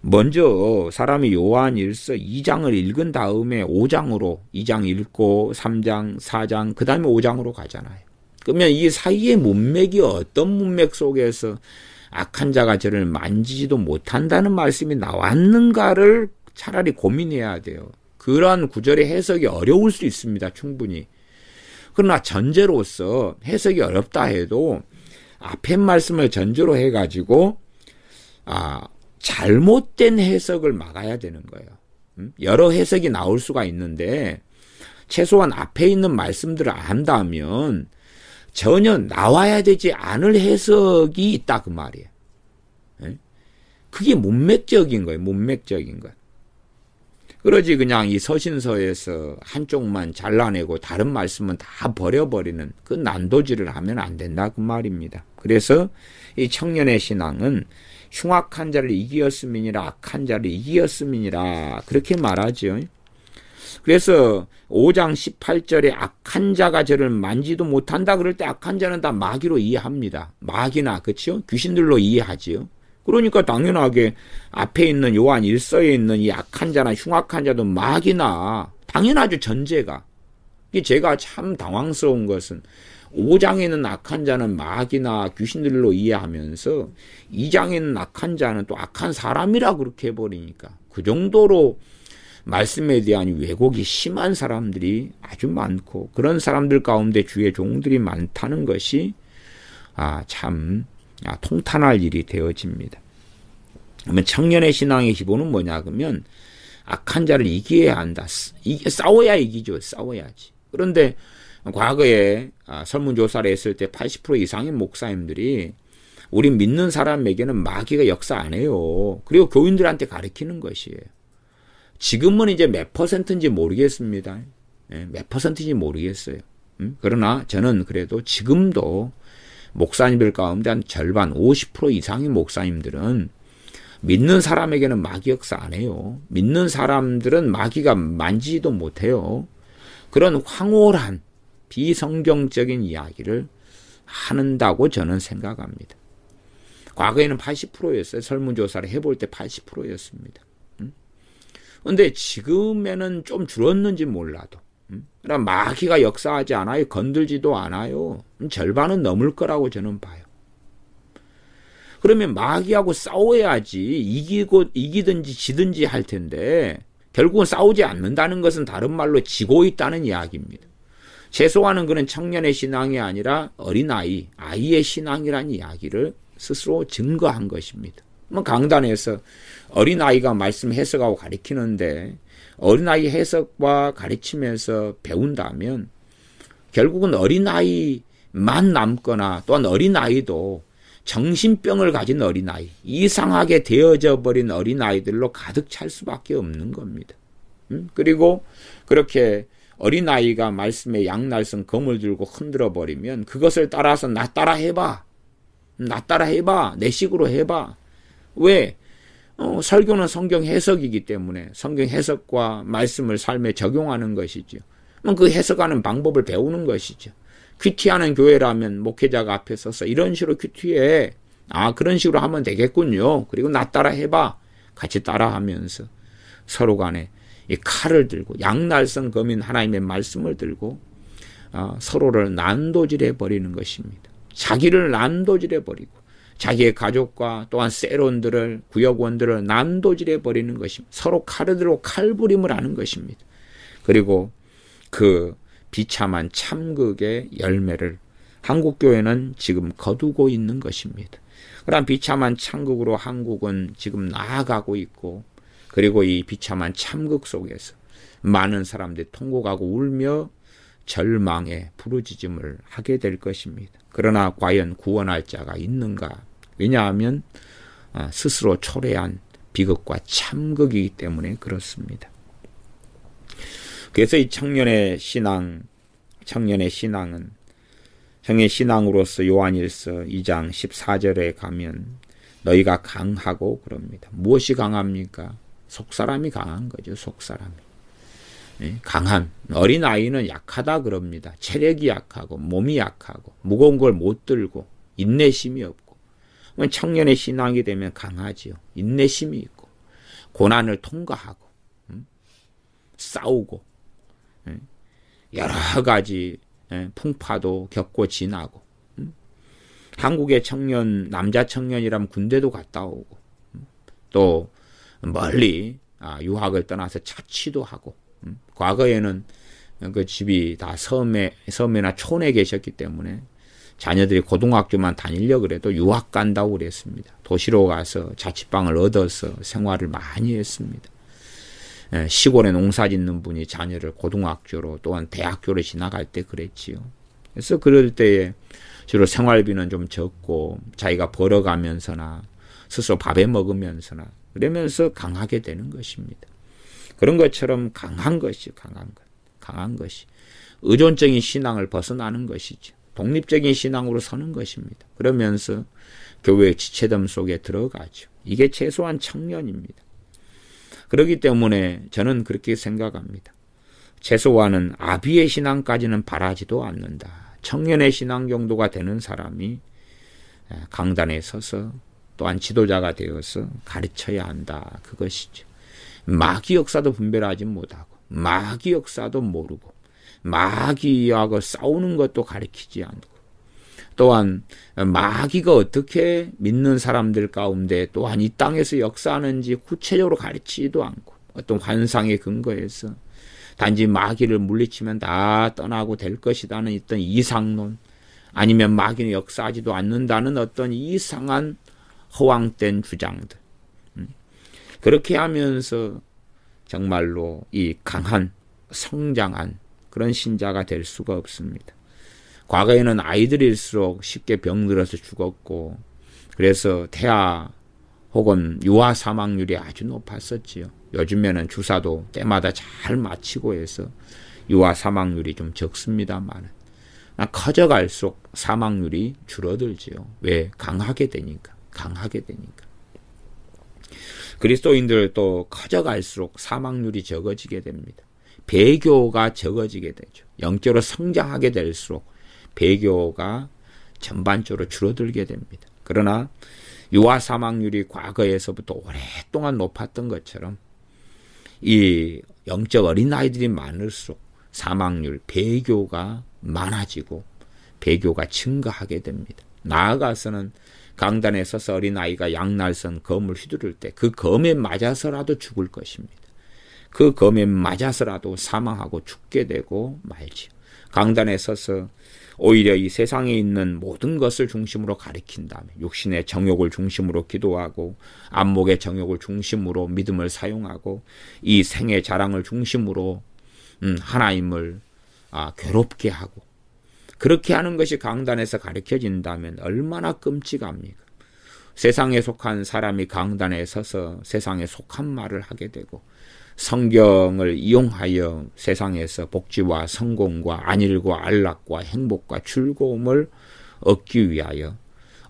먼저 사람이 요한일서 2장을 읽은 다음에 5장으로 2장 읽고 3장, 4장 그 다음에 5장으로 가잖아요. 그러면 이 사이의 문맥이 어떤 문맥 속에서 악한 자가 저를 만지지도 못한다는 말씀이 나왔는가를 차라리 고민해야 돼요. 그러한 구절의 해석이 어려울 수 있습니다. 충분히. 그러나 전제로서 해석이 어렵다 해도 앞에 말씀을 전제로 해가지고 잘못된 해석을 막아야 되는 거예요. 여러 해석이 나올 수가 있는데 최소한 앞에 있는 말씀들을 안다면 전혀 나와야 되지 않을 해석이 있다 그 말이에요. 그게 문맥적인 거예요. 문맥적인 것. 그러지 그냥 이 서신서에서 한쪽만 잘라내고 다른 말씀은 다 버려버리는 그 난도질을 하면 안 된다 그 말입니다. 그래서 이 청년의 신앙은 흉악한 자를 이기었음이니라 악한 자를 이기었음이니라 그렇게 말하죠. 그래서 5장 18절에 악한 자가 저를 만지도 못한다 그럴 때 악한 자는 다 마귀로 이해합니다. 마귀나 그렇죠? 귀신들로 이해하지요. 그러니까 당연하게 앞에 있는 요한 1서에 있는 이 악한 자나 흉악한 자도 마귀나 당연하죠. 전제가. 제가 참 당황스러운 것은 5장에는 악한 자는 마귀나 귀신들로 이해하면서 2장에는 악한 자는 또 악한 사람이라 그렇게 해버리니까 그 정도로 말씀에 대한 왜곡이 심한 사람들이 아주 많고 그런 사람들 가운데 주의 종들이 많다는 것이 참 통탄할 일이 되어집니다. 그러면 청년의 신앙의 기본은 뭐냐 그러면 악한 자를 이겨야 한다. 싸워야 이기죠. 싸워야지. 그런데 과거에 설문조사를 했을 때 80% 이상의 목사님들이 우리 믿는 사람에게는 마귀가 역사 안 해요. 그리고 교인들한테 가르치는 것이에요. 지금은 이제 몇 퍼센트인지 모르겠습니다. 몇 퍼센트인지 모르겠어요. 그러나 저는 그래도 지금도 목사님들 가운데 한 절반 50% 이상의 목사님들은 믿는 사람에게는 마귀 역사 안 해요. 믿는 사람들은 마귀가 만지지도 못해요. 그런 황홀한 비성경적인 이야기를 한다고 저는 생각합니다. 과거에는 80%였어요. 설문조사를 해볼 때 80%였습니다. 그런데 지금에는 좀 줄었는지 몰라도 그러나 마귀가 역사하지 않아요. 건들지도 않아요. 절반은 넘을 거라고 저는 봐요. 그러면 마귀하고 싸워야지 이기든지 지든지 할 텐데 결국은 싸우지 않는다는 것은 다른 말로 지고 있다는 이야기입니다. 최소한은 그는 청년의 신앙이 아니라 어린아이, 아이의 신앙이라는 이야기를 스스로 증거한 것입니다. 강단에서 어린아이가 말씀 해석하고 가르치는데 어린아이 해석과 가르치면서 배운다면 결국은 어린아이만 남거나 또한 어린아이도 정신병을 가진 어린아이, 이상하게 되어져 버린 어린아이들로 가득 찰 수밖에 없는 겁니다. 그리고 그렇게 어린아이가 말씀에 양날선 검을 들고 흔들어 버리면 그것을 따라서 나 따라 해봐. 나 따라 해봐. 내 식으로 해봐. 왜? 설교는 성경 해석이기 때문에 성경 해석과 말씀을 삶에 적용하는 것이죠. 그 해석하는 방법을 배우는 것이죠. 큐티하는 교회라면 목회자가 앞에 서서 이런 식으로 큐티해. 그런 식으로 하면 되겠군요. 그리고 나 따라 해봐. 같이 따라하면서 서로 간에 이 칼을 들고 양날선 검인 하나님의 말씀을 들고 서로를 난도질해 버리는 것입니다. 자기를 난도질해 버리고 자기의 가족과 또한 세론들을 구역원들을 난도질해 버리는 것입니다. 서로 칼을 들고 칼부림을 하는 것입니다. 그리고 그 비참한 참극의 열매를 한국교회는 지금 거두고 있는 것입니다. 그러한 비참한 참극으로 한국은 지금 나아가고 있고 그리고 이 비참한 참극 속에서 많은 사람들이 통곡하고 울며 절망에 부르짖음을 하게 될 것입니다. 그러나 과연 구원할 자가 있는가? 왜냐하면 스스로 초래한 비극과 참극이기 때문에 그렇습니다. 그래서 이 청년의 신앙은 청년의 신앙으로서 요한일서 2장 14절에 가면 너희가 강하고 그럽니다. 무엇이 강합니까? 속사람이 강한 거죠. 속사람이. 강한 어린아이는 약하다 그럽니다. 체력이 약하고 몸이 약하고 무거운 걸 못 들고 인내심이 없고 청년의 신앙이 되면 강하지요. 인내심이 있고 고난을 통과하고 싸우고 여러 가지 풍파도 겪고 지나고 한국의 청년 남자 청년이라면 군대도 갔다 오고 또 멀리 유학을 떠나서 자취도 하고 과거에는 그 집이 다 섬에나 촌에 계셨기 때문에 자녀들이 고등학교만 다니려고 그래도 유학 간다고 그랬습니다. 도시로 가서 자취방을 얻어서 생활을 많이 했습니다. 시골에 농사 짓는 분이 자녀를 고등학교로 또한 대학교로 지나갈 때 그랬지요. 그래서 그럴 때에 주로 생활비는 좀 적고 자기가 벌어가면서나 스스로 밥해 먹으면서나 그러면서 강하게 되는 것입니다. 그런 것처럼 강한 것이 강한 것이 의존적인 신앙을 벗어나는 것이죠. 독립적인 신앙으로 서는 것입니다. 그러면서 교회의 지체됨 속에 들어가죠. 이게 최소한 청년입니다. 그렇기 때문에 저는 그렇게 생각합니다. 최소한은 아비의 신앙까지는 바라지도 않는다. 청년의 신앙 정도가 되는 사람이 강단에 서서 또한 지도자가 되어서 가르쳐야 한다. 그것이죠. 마귀 역사도 분별하지 못하고 마귀 역사도 모르고 마귀하고 싸우는 것도 가르치지 않고, 또한 마귀가 어떻게 믿는 사람들 가운데 또한 이 땅에서 역사하는지 구체적으로 가르치지도 않고, 어떤 환상에 근거해서 단지 마귀를 물리치면 다 떠나고 될 것이라는 어떤 이상론, 아니면 마귀는 역사하지도 않는다는 어떤 이상한 허황된 주장들, 그렇게 하면서 정말로 이 강한 성장한 그런 신자가 될 수가 없습니다. 과거에는 아이들일수록 쉽게 병들어서 죽었고, 그래서 태아 혹은 유아 사망률이 아주 높았었지요. 요즘에는 주사도 때마다 잘 맞히고 해서 유아 사망률이 좀 적습니다만, 커져갈수록 사망률이 줄어들지요. 왜? 강하게 되니까. 그리스도인들도 커져갈수록 사망률이 적어지게 됩니다. 배교가 적어지게 되죠. 영적으로 성장하게 될수록 배교가 전반적으로 줄어들게 됩니다. 그러나 유아 사망률이 과거에서부터 오랫동안 높았던 것처럼 이 영적 어린아이들이 많을수록 사망률, 배교가 많아지고 배교가 증가하게 됩니다. 나아가서는 강단에 서서 어린아이가 양날선 검을 휘두를 때 그 검에 맞아서라도 죽을 것입니다. 그 검에 맞아서라도 사망하고 죽게 되고 말지요. 강단에 서서 오히려 이 세상에 있는 모든 것을 중심으로 가리킨다면, 육신의 정욕을 중심으로 기도하고 안목의 정욕을 중심으로 믿음을 사용하고 이 생의 자랑을 중심으로 하나님을 괴롭게 하고, 그렇게 하는 것이 강단에서 가르쳐진다면 얼마나 끔찍합니까? 세상에 속한 사람이 강단에 서서 세상에 속한 말을 하게 되고, 성경을 이용하여 세상에서 복지와 성공과 안일과 안락과 행복과 즐거움을 얻기 위하여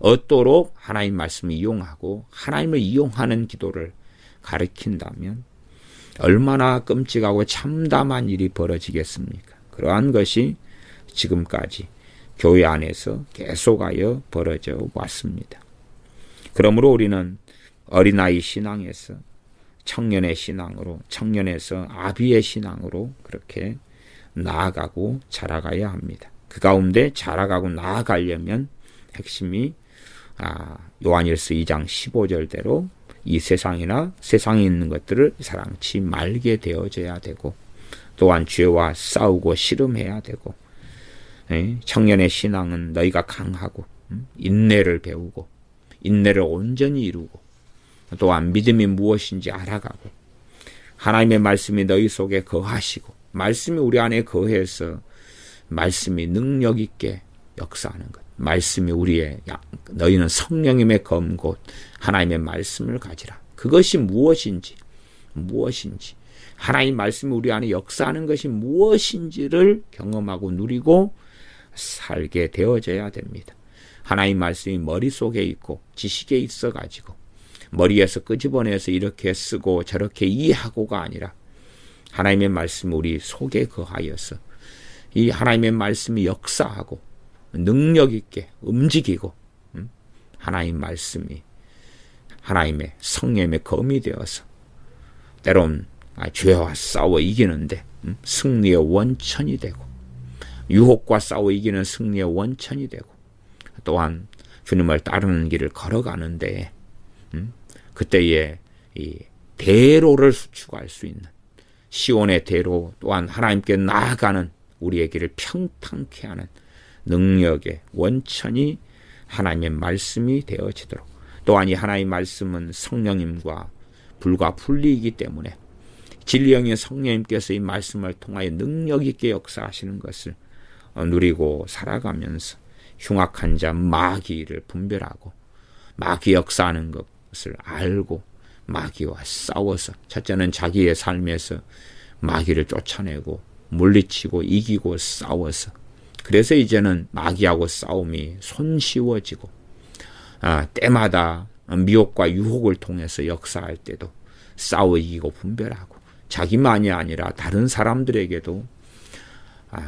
얻도록 하나님 말씀을 이용하고 하나님을 이용하는 기도를 가르친다면 얼마나 끔찍하고 참담한 일이 벌어지겠습니까? 그러한 것이 지금까지 교회 안에서 계속하여 벌어져 왔습니다. 그러므로 우리는 어린아이 신앙에서 청년의 신앙으로, 청년에서 아비의 신앙으로 그렇게 나아가고 자라가야 합니다. 그 가운데 자라가고 나아가려면 핵심이 요한일서 2장 15절대로 이 세상이나 세상에 있는 것들을 사랑치 말게 되어져야 되고, 또한 죄와 싸우고 씨름해야 되고, 청년의 신앙은 너희가 강하고 인내를 배우고 인내를 온전히 이루고, 또한 믿음이 무엇인지 알아가고, 하나님의 말씀이 너희 속에 거하시고, 말씀이 우리 안에 거해서 말씀이 능력 있게 역사하는 것, 말씀이 너희는 성령님의 검곧 하나님의 말씀을 가지라. 그것이 무엇인지 하나님 말씀이 우리 안에 역사하는 것이 무엇인지를 경험하고 누리고 살게 되어져야 됩니다. 하나님 말씀이 머릿속에 있고 지식에 있어가지고 머리에서 끄집어내서 이렇게 쓰고 저렇게 이해하고가 아니라, 하나님의 말씀이 우리 속에 거하여서 이 하나님의 말씀이 역사하고 능력 있게 움직이고, 하나님 말씀이 하나님의 성령의 검이 되어서 때론 죄와 싸워 이기는데 승리의 원천이 되고, 유혹과 싸워 이기는 승리의 원천이 되고, 또한 주님을 따르는 길을 걸어가는데 그때의 이 대로를 수축할 수 있는 시온의 대로, 또한 하나님께 나아가는 우리의 길을 평탄케 하는 능력의 원천이 하나님의 말씀이 되어지도록, 또한 이 하나님의 말씀은 성령님과 불과 분리이기 때문에 진리형인 성령님께서 이 말씀을 통하여 능력 있게 역사하시는 것을 누리고 살아가면서 흉악한 자 마귀를 분별하고 마귀 역사하는 것을 알고 마귀와 싸워서, 첫째는 자기의 삶에서 마귀를 쫓아내고 물리치고 이기고 싸워서, 그래서 이제는 마귀하고 싸움이 손쉬워지고, 때마다 미혹과 유혹을 통해서 역사할 때도 싸워 이기고 분별하고, 자기만이 아니라 다른 사람들에게도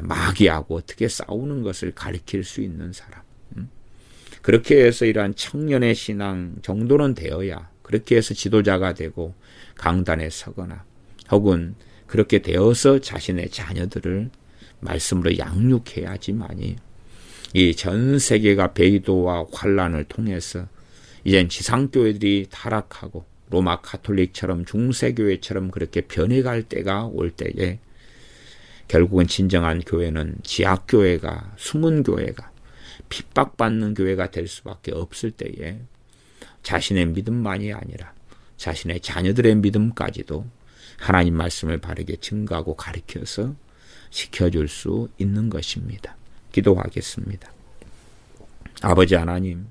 마귀하고 어떻게 싸우는 것을 가르칠 수 있는 사람. 그렇게 해서 이러한 청년의 신앙 정도는 되어야, 그렇게 해서 지도자가 되고 강단에 서거나, 혹은 그렇게 되어서 자신의 자녀들을 말씀으로 양육해야지만이 이 전 세계가 배도와 환란을 통해서 이젠 지상교회들이 타락하고 로마 가톨릭처럼 중세교회처럼 그렇게 변해갈 때가 올 때에 결국은 진정한 교회는 지하교회가, 숨은 교회가, 핍박받는 교회가 될 수밖에 없을 때에 자신의 믿음만이 아니라 자신의 자녀들의 믿음까지도 하나님 말씀을 바르게 증거하고 가르쳐서 지켜줄 수 있는 것입니다. 기도하겠습니다. 아버지 하나님,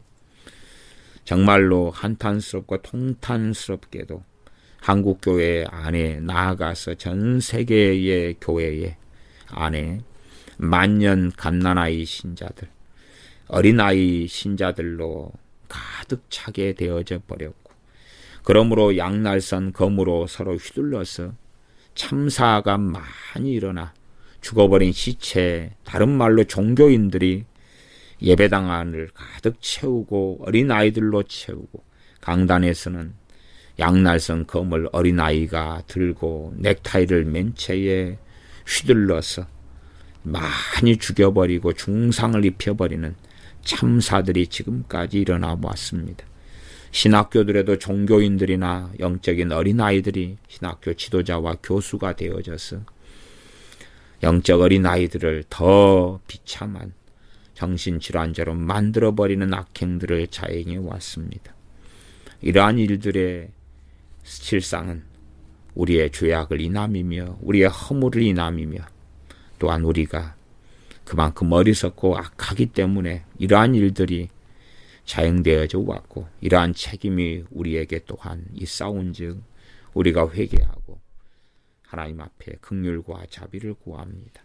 정말로 한탄스럽고 통탄스럽게도 한국교회 안에 나아가서 전 세계의 교회에 안에 만년 갓난아이 신자들, 어린아이 신자들로 가득 차게 되어져 버렸고, 그러므로 양날선 검으로 서로 휘둘러서 참사가 많이 일어나 죽어버린 시체, 다른 말로 종교인들이 예배당 안을 가득 채우고 어린아이들로 채우고, 강단에서는 양날선 검을 어린아이가 들고 넥타이를 맨 채에 휘둘러서 많이 죽여버리고 중상을 입혀버리는 참사들이 지금까지 일어나 왔습니다. 신학교들에도 종교인들이나 영적인 어린아이들이 신학교 지도자와 교수가 되어져서 영적 어린아이들을 더 비참한 정신질환자로 만들어버리는 악행들을 자행해 왔습니다. 이러한 일들의 실상은 우리의 죄악을 인함이며 우리의 허물을 인함이며, 또한 우리가 그만큼 어리석고 악하기 때문에 이러한 일들이 자행되어져 왔고, 이러한 책임이 우리에게 또한 있사온즉 우리가 회개하고 하나님 앞에 긍휼과 자비를 구합니다.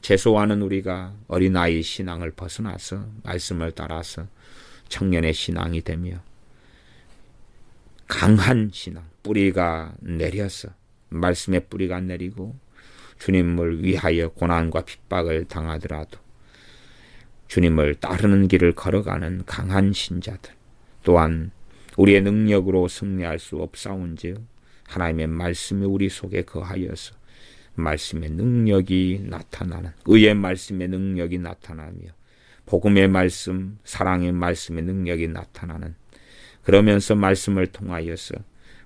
최소한은 우리가 어린아이 신앙을 벗어나서 말씀을 따라서 청년의 신앙이 되며 강한 신앙, 뿌리가 내려서 말씀의 뿌리가 내리고 주님을 위하여 고난과 핍박을 당하더라도 주님을 따르는 길을 걸어가는 강한 신자들, 또한 우리의 능력으로 승리할 수 없사온즉 하나님의 말씀이 우리 속에 거하여서 말씀의 능력이 나타나는, 의의 말씀의 능력이 나타나며 복음의 말씀, 사랑의 말씀의 능력이 나타나는, 그러면서 말씀을 통하여서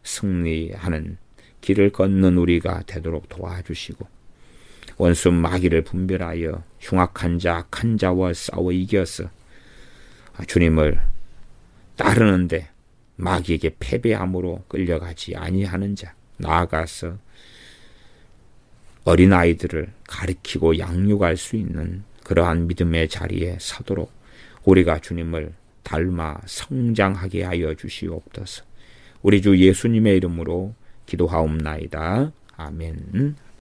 승리하는 길을 걷는 우리가 되도록 도와주시고, 원수 마귀를 분별하여 흉악한 자, 악한 자와 싸워 이겨서 주님을 따르는데 마귀에게 패배함으로 끌려가지 아니하는 자, 나아가서 어린아이들을 가르치고 양육할 수 있는 그러한 믿음의 자리에 서도록 우리가 주님을 닮아 성장하게 하여 주시옵소서. 우리 주 예수님의 이름으로 기도하옵나이다. 아멘.